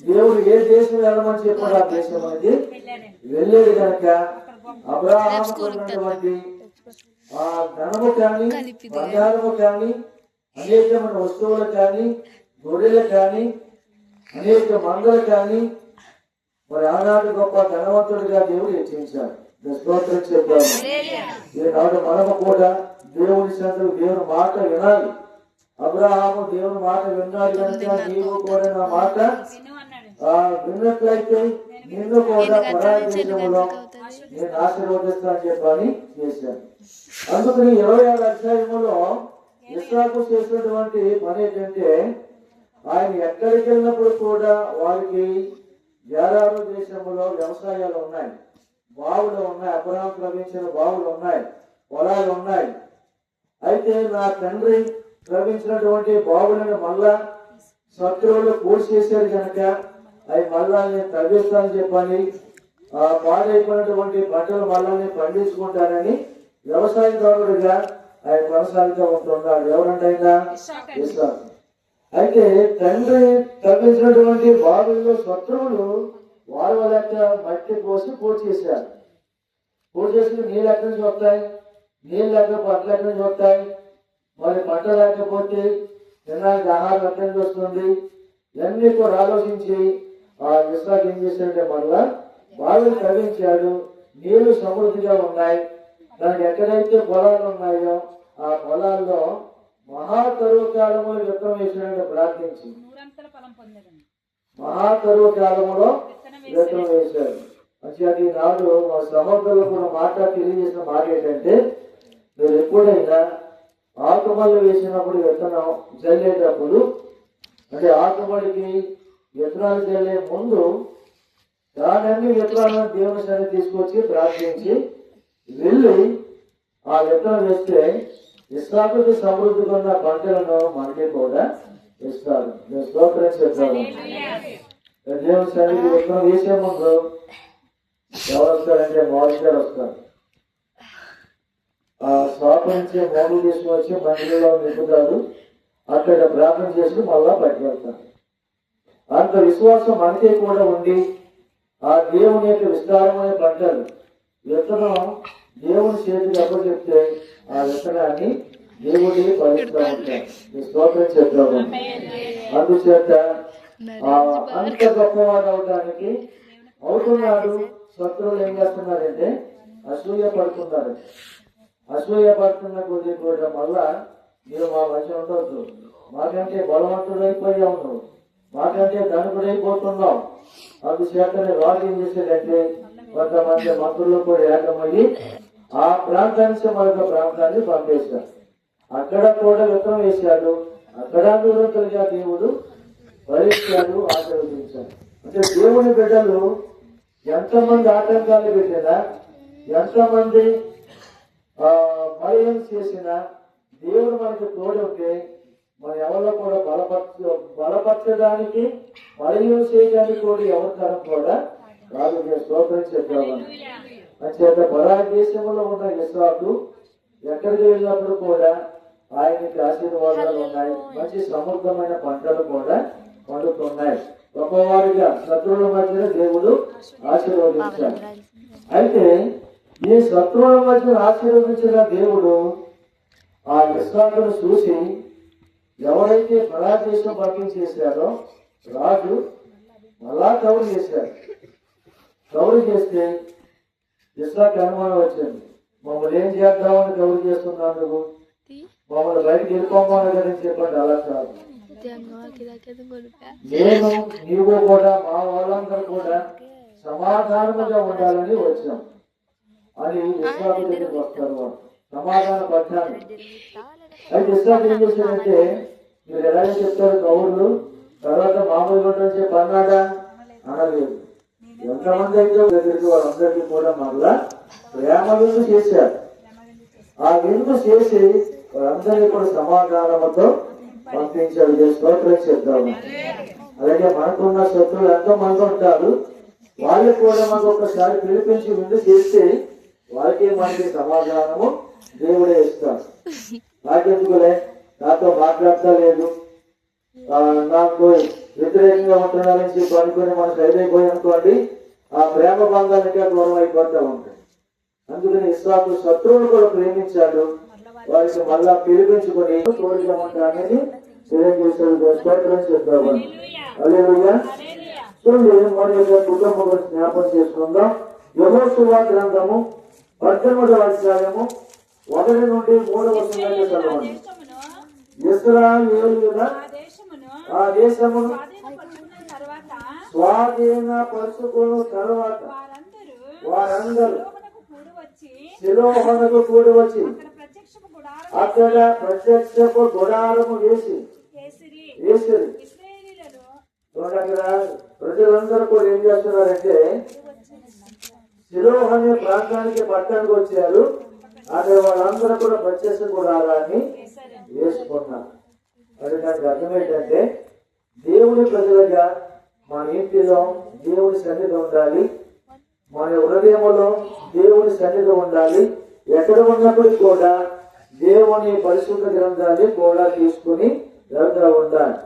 దేవుడు ఏ దేశం వెళ్ళమని చెప్పాడు ఆ దేశం అనేది వెళ్ళేది కనుక అబ్రహాముకున్నటువంటి ఆ ధనము కానీ బంగారము కానీ అనేకమైన వస్తువులు కానీ గొర్రెలు కానీ అనేక మందులు కానీ మరి ఆనాడు గొప్ప ధనవంతుడిగా దేవుడు హెచ్చించాడు. స్తోత్రం చెప్పాము. ఈనాడు మనము కూడా దేవుడి సందుకు దేవుని మాట వినాలి. అబ్రహాము దేవుని మాట విన్నాడు కనుక నీవు కూడా నా మాట విన్నట్లయితే నిన్ను కూడా పరాయి దేశంలో నేను ఆశీర్వదిస్తానని చెప్పని చేశాను. అందుకని 26వ అధ్యాయములో ఇస్సాకు చేసినటువంటి పని ఏంటంటే, ఆయన ఎక్కడికి వెళ్ళినప్పుడు కూడా వారికి గెరారు దేశంలో వ్యవసాయాలు ఉన్నాయి, బావులు ఉన్నాయి, అబ్రహాము ప్రవేశించిన బావులు ఉన్నాయి, పొలాలు ఉన్నాయి. అయితే నా తండ్రి ప్రవేశించినటువంటి బావులను మళ్ళా శత్రువులు పూడ్చేశారు కనుక అవి మళ్ళా నేను తగ్గిస్తానని చెప్పని ఆ పాడైపోయినటువంటి పంటలు మళ్ళా నేను పండించుకుంటానని వ్యవసాయదారుడిగా ఆయన కొనసాగుతూ ఉంటున్నాడు. ఎవరంటే ఆయన ఇస్సాకు. అయితే తండ్రి తగ్గించినటువంటి బావుల్లో శత్రువులు వారు లెక్క మట్టి పోసి పూర్తి చేశారు. పూర్తి చేసి నీళ్ళు ఎక్కడి నుంచి వస్తాయి, నీళ్ళు లేక పంటలు ఎక్కడి నుంచి వస్తాయి, మరి పంట లేకపోతే తినడానికి ఆహారం ఎక్కడి నుంచి వస్తుంది, ఇవన్నీ కూడా ఆలోచించి ఆ ఇస్సాకు ఏం చేశాడంటే మళ్ళా బావిని తవ్వించాడు. నీళ్లు సమృద్ధిగా ఉన్నాయి. దానికి ఎక్కడైతే పొలాలు ఉన్నాయో ఆ పొలాల్లో మహాకరువు కాలంలో విత్తనం వేసినట్టు ప్రార్థించి మహాకరువు కాలంలో విత్తనం వేశాడు. మంచిగా నాడు మా సహోదరులు కూడా తెలియజేసిన మాట ఏంటంటే, మీరు ఎప్పుడైనా ఆకుమల్లు వేసినప్పుడు విత్తనం జల్లేటప్పుడు, అంటే ఆకుమడికి విత్తనాలు జల్లే ముందు దాన్ని విత్తనాలను దేవుని సన్నిధికి తీసుకొచ్చి ప్రార్థించి వెళ్ళి ఆ విత్తనం వేస్తే ఇస్సాకుకి సమృద్ధిగా ఉన్న పంటలను మనకి కూడా ఇస్తారు. నేను స్తోత్రం చెప్తాను. దేవుని సన్నిధికి విత్తనం వేసే ముందు ఎవరు వస్తారంటే మోడీ గారు వస్తారు. ఆ స్వాప నుంచి మోడీ తీసుకొచ్చి మందిరంలో నింపుతారు. అక్కడ ప్రార్థన చేసి మళ్ళా బయటకు వెళ్తారు. అంత విశ్వాసం మనకే కూడా ఉండి ఆ దేవుని యొక్క విస్తారమైన పంటలు విత్తనం దేవుని చేతికి అప్పచెప్తే ఆ విత్తనాన్ని దేవుడి ఫలిస్తూ ఉంటాయి. స్తోత్రం చెప్తాము. అందుచేత అంత గొప్పవాడు అవడానికి అవుతున్నాడు. శత్రువులు ఏం చేస్తున్నారంటే అసూయ పడుతున్నారు. అసూయ పడుతున్న కొద్ది కూడా మళ్ళా మీరు మా మధ్య ఉండొచ్చు, మాకంటే బలవంతుడైపోయావు, నువ్వు మాకంటే ధనుకుడైపోతున్నావు. అందుచేతనే రాజు ఏం చేశాడంటే కొంతమంది మంత్రులు కూడా ఏకమయ్యి ఆ ప్రాంతానికి మరొక ప్రాంతాన్ని పంపేశాడు. అక్కడ కూడా విత్తనం వేశాడు. అక్కడ దూరంగా దేవుడు భరించాడు, ఆశీర్వదించాడు. అంటే దేవుని బిడ్డలు ఎంతమంది ఆటంకాలు పెట్టినా, ఎంతమంది బలహీనం చేసినా దేవుడు మనకు తోడుంటే మన ఎవరిలో కూడా బలపరచడానికి బలహీనం చేయడానికి కూడా ఎవరి తరం కూడా రాదు. స్తోత్రం చెప్పామని అంచేత పరాయి దేశంలో ఉన్న ఇస్సాకు ఎక్కడికి వెళ్ళినప్పుడు కూడా ఆయనకి ఆశీర్వాదాలు ఉన్నాయి, మంచి సమృద్ధమైన పంటలు కూడా పండుతున్నాయి. గొప్పవారిగా శత్రువుల మధ్యన దేవుడు ఆశీర్వదించాడు. అయితే ఈ శత్రువుల మధ్య ఆశీర్వదించిన దేవుడు ఆ ఇస్రాయేలును చూసి ఎవరైతే పరాజయం పంపించేశారో రాజు మళ్ళా కౌరు చేశాడు. కౌరు చేస్తే ఇస్రాకు అనుమానం వచ్చింది, మమ్మల్ని ఏం చేద్దామని కౌరు చేస్తున్నావు నువ్వు, మమ్మల్ని బయటకు వెళ్ళిపోమని కదా చెప్పండి. అలా కాదు, నేను నీవు కూడా మా వాళ్ళందరూ కూడా సమాధానముగా ఉండాలని వచ్చాం అని ఇస్రాకు దగ్గరికి వస్తారు. సమాధాన పడ్డాను. అయితే ఇస్రాకు ఏం చేశాడంటే, మీరు ఎలాగే చెప్తారు కౌరులు తర్వాత మామూలుగా ఉండని అన్నాడా అనలేదు. ఎంతమంది అయితే దగ్గరికి వాళ్ళందరికీ కూడా మళ్ళా ప్రేమ విందు చేశారు. ఆ విందు చేసి వాళ్ళందరినీ కూడా సమాధానంతో పంపించాడు. స్తోత్రం చెప్తాము. అలాగే మనకున్న శత్రువులు ఎంతో మంది ఉంటారు, వాళ్ళకి కూడా మనకు ఒకసారి పిలిపించి విందు చేస్తే వాళ్ళకి మనకి సమాధానము దేవుడే ఇస్తాడు. నాకెందుకులే, నాతో మాట్లాడతా లేదు, నాకు వ్యతిరేకంగా ఉంటున్నారని చెప్పి అనుకుని మనం సైదైపోయి అనుకోండి, ఆ ప్రేమ బంధానికి దూరం అయిపోతూ ఉంటాయి. అందుకని ఇస్సాకు శత్రువులు కూడా ప్రేమించాడు, వారికి మళ్ళా పిలిపించుకొని తోడుగా ఉంటానని తెలియజేశాడు. స్తోత్రం చెప్తాము. హల్లెలూయా. చూడండి, మన యొక్క కుటుంబం జ్ఞాపకం చేసుకుందాం. యెహోషువ గ్రంథము 18వ అధ్యాయము 1 నుండి 3వ వచనాలు చదవండి. ఇశ్రాయేలీయుల ఆ దేశమును స్వాధీనపరుచుకున్న తర్వాత వారందరూ శిలోహునకు కూడి వచ్చి అక్కడ ప్రత్యక్షపు గుడారము వేసి అక్కడ ప్రజలందరూ కూడా ఏం చేస్తున్నారంటే శిలోహ్ అనే ప్రాంతానికి పట్టణానికి వచ్చారు. అక్కడ వాళ్ళందరూ కూడా ప్రత్యక్ష గుడారాన్ని వేసుకున్నారు. అది దానికి అర్థం ఏంటంటే, దేవుని ప్రజలుగా మన ఇంటిలో దేవుని సన్నిధి ఉండాలి, మన హృదయంలో దేవుని సన్నిధి ఉండాలి. ఎక్కడ ఉన్నప్పటికీ కూడా దేవుని పరిశుద్ధ గ్రంథాన్ని కూడా తీసుకుని వెళ్తూ ఉండాలి.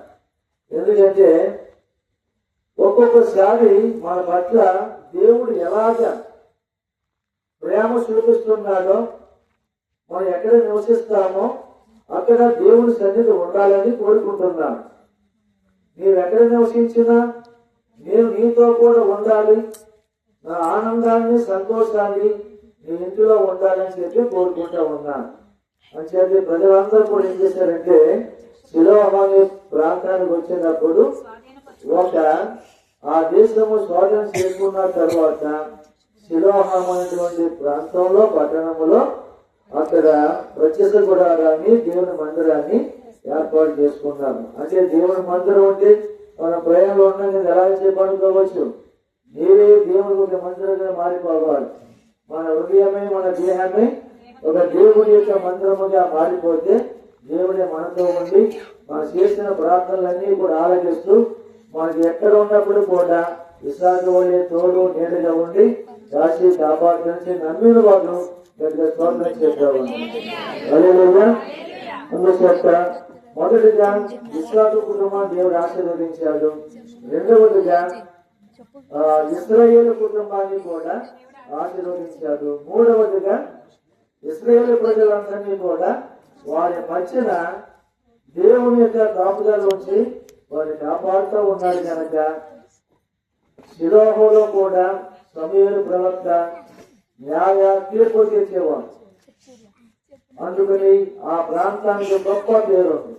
ఎందుకంటే ఒక్కొక్కసారి మన పట్ల దేవుడు ఎలాగా ప్రేమ చూపిస్తున్నాడో, మనం ఎక్కడ నివసిస్తామో అక్కడ దేవుని సన్నిధి ఉండాలని కోరుకుంటున్నాను. నీవు ఎక్కడ నివసించినా నేను నీతో కూడా ఉండాలి, నా ఆనందాన్ని సంతోషాన్ని నీ ఇంటిలో ఉండాలని చెప్పి కోరుకుంటూ ఉన్నాను అని చెప్పి ప్రజలందరూ కూడా ఏం చేశారంటే, శిలోహ్ అనే ప్రాంతానికి వచ్చినప్పుడు ఒక ఆ దేశము స్వాధీనం చేసుకున్న తర్వాత శిలోహ్ అనేటువంటి ప్రాంతంలో పట్టణములో అక్కడ ప్రత్యక్ష గుడారాన్ని దేవుని మందిరాన్ని ఏర్పాటు చేసుకున్నాము. అంటే దేవుని మందిరం అంటే మన ప్రయాణంలో ఉన్న ఎలా చెప్పనుకోవచ్చు, నీవే దేవుని ఒక మందిరంగా మారిపోవాలి. మన హృదయమే మన దేహమే ఒక దేవుని యొక్క మందిరముగా మారిపోతే దేవుడే మనతో ఉండి మన చేసిన ప్రార్థనలన్నీ కూడా ఆలకిస్తూ మనకి ఎక్కడ ఉన్నప్పుడు కూడా ఇస్సాకు వలె తోడు నీడగా ఉండి రాసి కాపాడుతుంది నమ్మిన వాళ్ళు పెద్ద స్తోత్రం చేద్దాం. హల్లెలూయా. అందుచేత మొదటిగా ఇస్సాకు కుటుంబాన్ని దేవుడు ఆశీర్వదించాడు. రెండవదిగా ఇశ్రాయేలు కుటుంబాన్ని కూడా ఆశీర్వదించాడు. మూడవదిగా ఇశ్రాయేలు ప్రజలందరినీ కూడా వారి మధ్యన దేవుని యొక్క కాపుదల నుంచి వారిని కాపాడుతూ ఉన్నారు కనుక శిలోహులో కూడా సమూయేలు ప్రవక్త న్యాయ తీర్పు తీర్చేవాడు. అందుకని ఆ ప్రాంతానికి గొప్ప పేరుంది.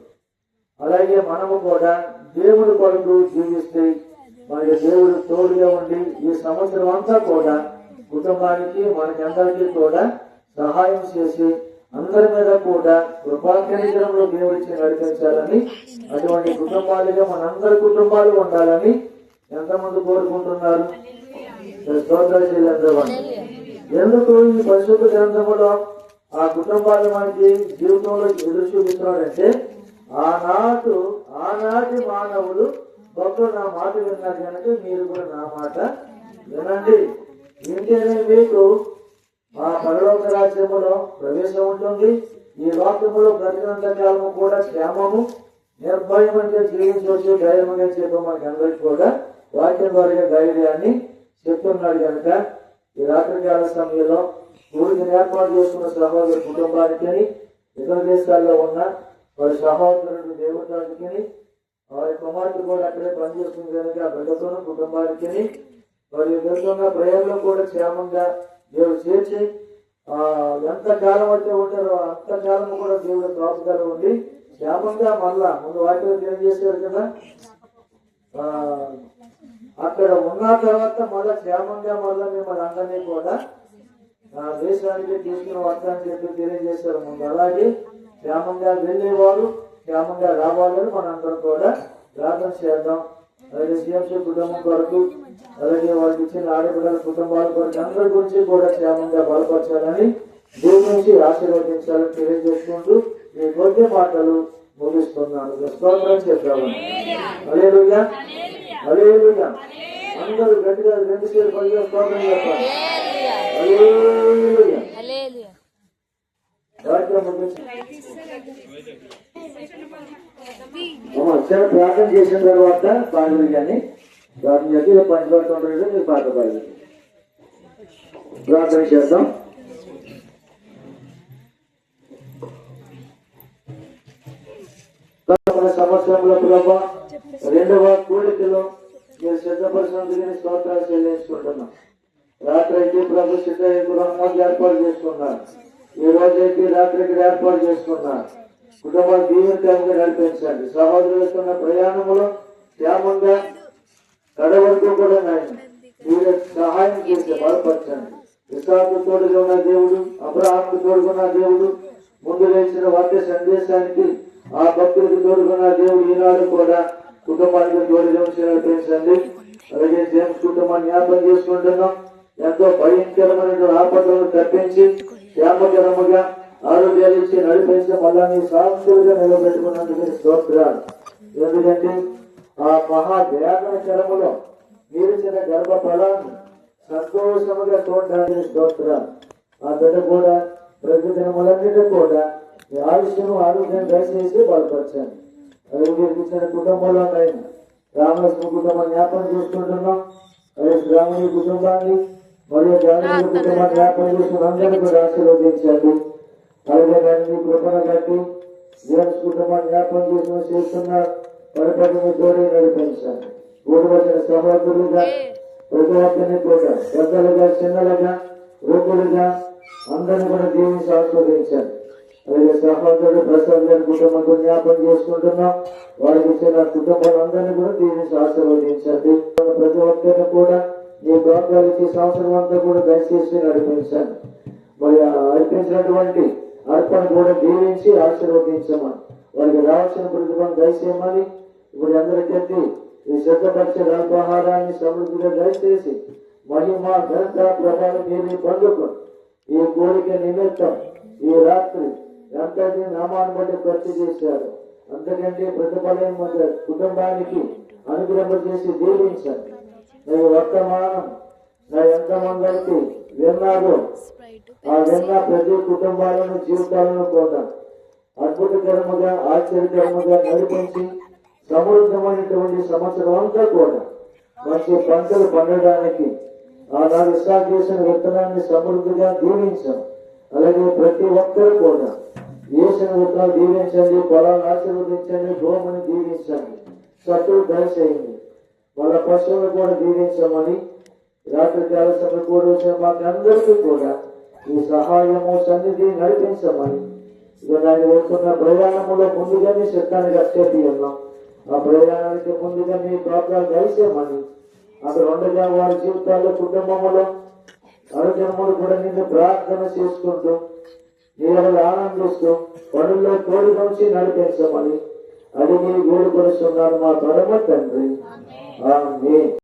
అలాగే మనము కూడా దేవుడి కొరకు జీవిస్తే మనకి దేవుడు తోడుగా ఉండి ఈ సంవత్సరం అంతా కూడా కుటుంబానికి మనకందరికీ కూడా సహాయం చేసి అందరి మీద కూడా కృపాకనికరంలో దేవుడిచ్చి నడిపించాలని, అటువంటి కుటుంబాలుగా మనందరి కుటుంబాలు ఉండాలని ఎంతమంది కోరుకుంటున్నారు? ఎందుకు ఈ పరిశుద్ధ గ్రంథములో ఆ కుటుంబాలు మనకి జీవితంలో ఎదురు చూపిస్తున్నాడంటే, ఆనాటి మానవులు భక్తులు నా మాట విన్నారు కనుక మీరు కూడా నా మాట వినండి, వింటేనే మీకు ఆ పరలోక రాజ్యములో ప్రవేశం ఉంటుంది, ఈ లోకములో బ్రతికినంత కాలము కూడా క్షేమము నిర్భయమంగా జీవించవచ్చు, ధైర్యంగా చెప్పి మనకి అందరికీ కూడా వాక్యం ద్వారా ధైర్యాన్ని చెప్తున్నాడు. కనుక ఈ రాత్రికాల సమయంలో ఊరికి ఏర్పాటు చేసుకున్న సహోదరు కుటుంబానికి, ఇతర దేశాల్లో ఉన్న వారి సహోదరుడు దేవతానికి, వారి కుమార్తె కూడా అక్కడే పనిచేస్తుంది కనుక ఆ బిడ్డతోనూ కుటుంబానికి, వారి వెళ్తున్న ప్రయాణంలో కూడా క్షేమంగా దేవుడు చేర్చి ఎంత కాలం అయితే ఉంటారో అంతకాలం కూడా దేవుడు కాపుదల ఉండి క్షేమంగా మళ్ళా ముందు వాటిలో తెలియజేశారు కదా, అక్కడ ఉన్న తర్వాత మళ్ళా క్షేమంగా మళ్ళా మిమ్మల్ని అందరినీ కూడా దేశానికి తీసుకుని వస్తానని చెప్పి తెలియజేశారు ముందు. అలాగే క్షేమంగా వెళ్ళేవారు క్షేమంగా రావాలని మనందరం కూడా ప్రార్థన చేద్దాం. అలాగే సిఎంసీ కుటుంబం కొరకు, అలాగే వాళ్ళకి ఇచ్చిన ఆడపిల్లల కుటుంబాల కొరకు అందరి గురించి కూడా క్షేమంగా బలపరచాలని దేవుడి నుంచి ఆశీర్వదించాలని తెలియజేసుకుంటూ ఈ కొద్ది మాటలు ముగిస్తున్నాను. స్తోత్రం చెప్తాము. హల్లెలూయా, హల్లెలూయా. అందరూ గట్టిగా 2 సేపు పనిగా స్తోత్రం చెప్పాలి. హల్లెలూయా. చిన్న ప్రార్థన చేసిన తర్వాత పాడలు కానీ ప్రార్థన చేసి పంచబడుతుంటారు. మీరు పాట పాడాలి. ప్రార్థన చేద్దాం. సంవత్సరంలో ప్రభా 2వ కూడికలో మీరు సిద్ధపరిచినందుకు స్తోత్రాలు చెల్లించుకుంటున్నాం. రాత్రి అయితే ప్రభు సిద్ధ గృహంగా ఏర్పాటు చేసుకున్నారు. ఈ రోజైతే రాత్రికి ఏర్పాటు చేసుకున్నారు. కుటుంబాన్ని దీవెనకరంగా నడిపించండి. సహోదరులు వెళ్తున్న ప్రయాణంలో క్షేమంగా కడ వరకు కూడా మీరు సహాయం చేసి బలపరచండి. ఇస్సాకు తోడుగా ఉన్న దేవుడు, అబ్రహాముకు తోడుకున్న దేవుడు, ముందు లేచిన వాక్య సందేశానికి ఆ భక్తులకు తోడుకున్న దేవుడు ఈనాడు కూడా కుటుంబానికి తోడుగా నడిపించండి. అలాగే జేమ్స్ కుటుంబాన్ని జ్ఞాపకం చేసుకుంటున్నాం. ఎంతో భయంకరమైన ఆపదలను తప్పించి క్షేమకరముగా ఆరోగ్యాలు ఇచ్చి నడిపించి మళ్ళా మీ సాక్షులుగా నిలబెట్టుకున్నందుకు స్తోత్రాలు. ఎందుకంటే ఆ మహావేదనకరములో మీరిచిన గర్భ ఫలాన్ని సంతోషముగా చూడడానికి స్తోత్రాలు. ఆ బిడ్డ కూడా ప్రతి దినములన్నిటి కూడా మీ ఆయుష్ను ఆరోగ్యం దయచేసి బలపరచండి. అలాగే మీరు ఇచ్చిన కుటుంబంలో రామలక్ష్మి కుటుంబం జ్ఞాపకం చేసుకుంటున్నాం. అలాగే గ్రామీణ కుటుంబాన్ని మరియు గ్రామీణ కుటుంబం జ్ఞాపకం చేసుకుని అందరినీ కూడా ఆశీర్వదించండి. అలాగే దాన్ని మీ కృపణ కట్టి జేమ్స్ కుటుంబం జ్ఞాపకం చేసుకుని చేస్తున్న పరిపటిని తోడే నడిపించండి. ఊరు వచ్చిన సహోదరులుగా ప్రతి ఒక్కరిని కూడా పెద్దలుగా చిన్నలుగా రూపులుగా అందరినీ కూడా దీవించి ఆస్వాదించండి. అలాగే సహోదరుడు ప్రసాద్ గారి కుటుంబంతో జ్ఞాపకం చేసుకుంటున్నాం. వారికి ఇచ్చిన కుటుంబాలందరినీ కూడా దీవించి ఆశీర్వదించండి. ప్రతి ఒక్కరిని కూడా మీ ప్రోగ్రాలు ఇచ్చే సంవత్సరం అంతా కూడా దయచేసి నడిపించండి. మరి అర్పించినటువంటి అర్పణ కూడా దీవించి ఆశీర్వదించమని, వారికి రావాల్సిన ప్రతిభను దయచేయమని ఇప్పుడు అందరికీ ఈ సిద్ధపరిచే అల్పాహారాన్ని సమృద్ధిగా దయచేసి మహిమ ఘనత ప్రభావం మీరు పొందుకొని ఈ కోరిక నిమిత్తం ఈ రాత్రి ఎంతటి నామాన్ని బట్టి ఖర్చు చేశారు. అంతకంటే ప్రతిఫలం కుటుంబానికి అనుగ్రహం చేసి దీవించండి. నేను వర్తమానం నా ఎంతమందికి విన్నారో ఆ విన్న ప్రతి కుటుంబాలను జీవితాలను కూడా అద్భుతకరముగా ఆశ్చర్యకరముగా నడిపించి సమృద్ధమైనటువంటి సంవత్సరం అంతా కూడా మంచి పంటలు పండడానికి ఆనాడు ఇస్సాకు చేసిన విత్తనాన్ని సమృద్ధిగా దీవించాం. అలాగే ప్రతి ఒక్కరు కూడా వేసిన విత్తనాలు దీవించండి, పొలాలను ఆశీర్వదించండి, భూమిని దీవించండి, శత్రువు దయచేయండి, వాళ్ళ పశువులు కూడా దీవించమని రాత్రి కాల సమయం కూడా వచ్చిన మాకందరికీ కూడా ఈ సహాయము సన్నిధి నడిపించమని ఇక దాన్ని వెళ్తున్న ప్రయాణంలో ముందుగా మీ చిత్తానికి అక్షేపి ఉన్నాం. ఆ ప్రయాణానికి ముందుగా మీ ప్రోగ్రాలు దయచేయమని అక్కడ ఉండగా వారి జీవితాల్లో కుటుంబంలో అనుజన్ములు కూడా నిన్ను ప్రార్థన చేసుకుంటూ నీళ్ళు ఆనందిస్తూ పనుల్లో తోడుకొంచి నడిపించమని అడిగి వేడుకొనిస్తున్నాను మా పరమ తండ్రి. ఆమేన్.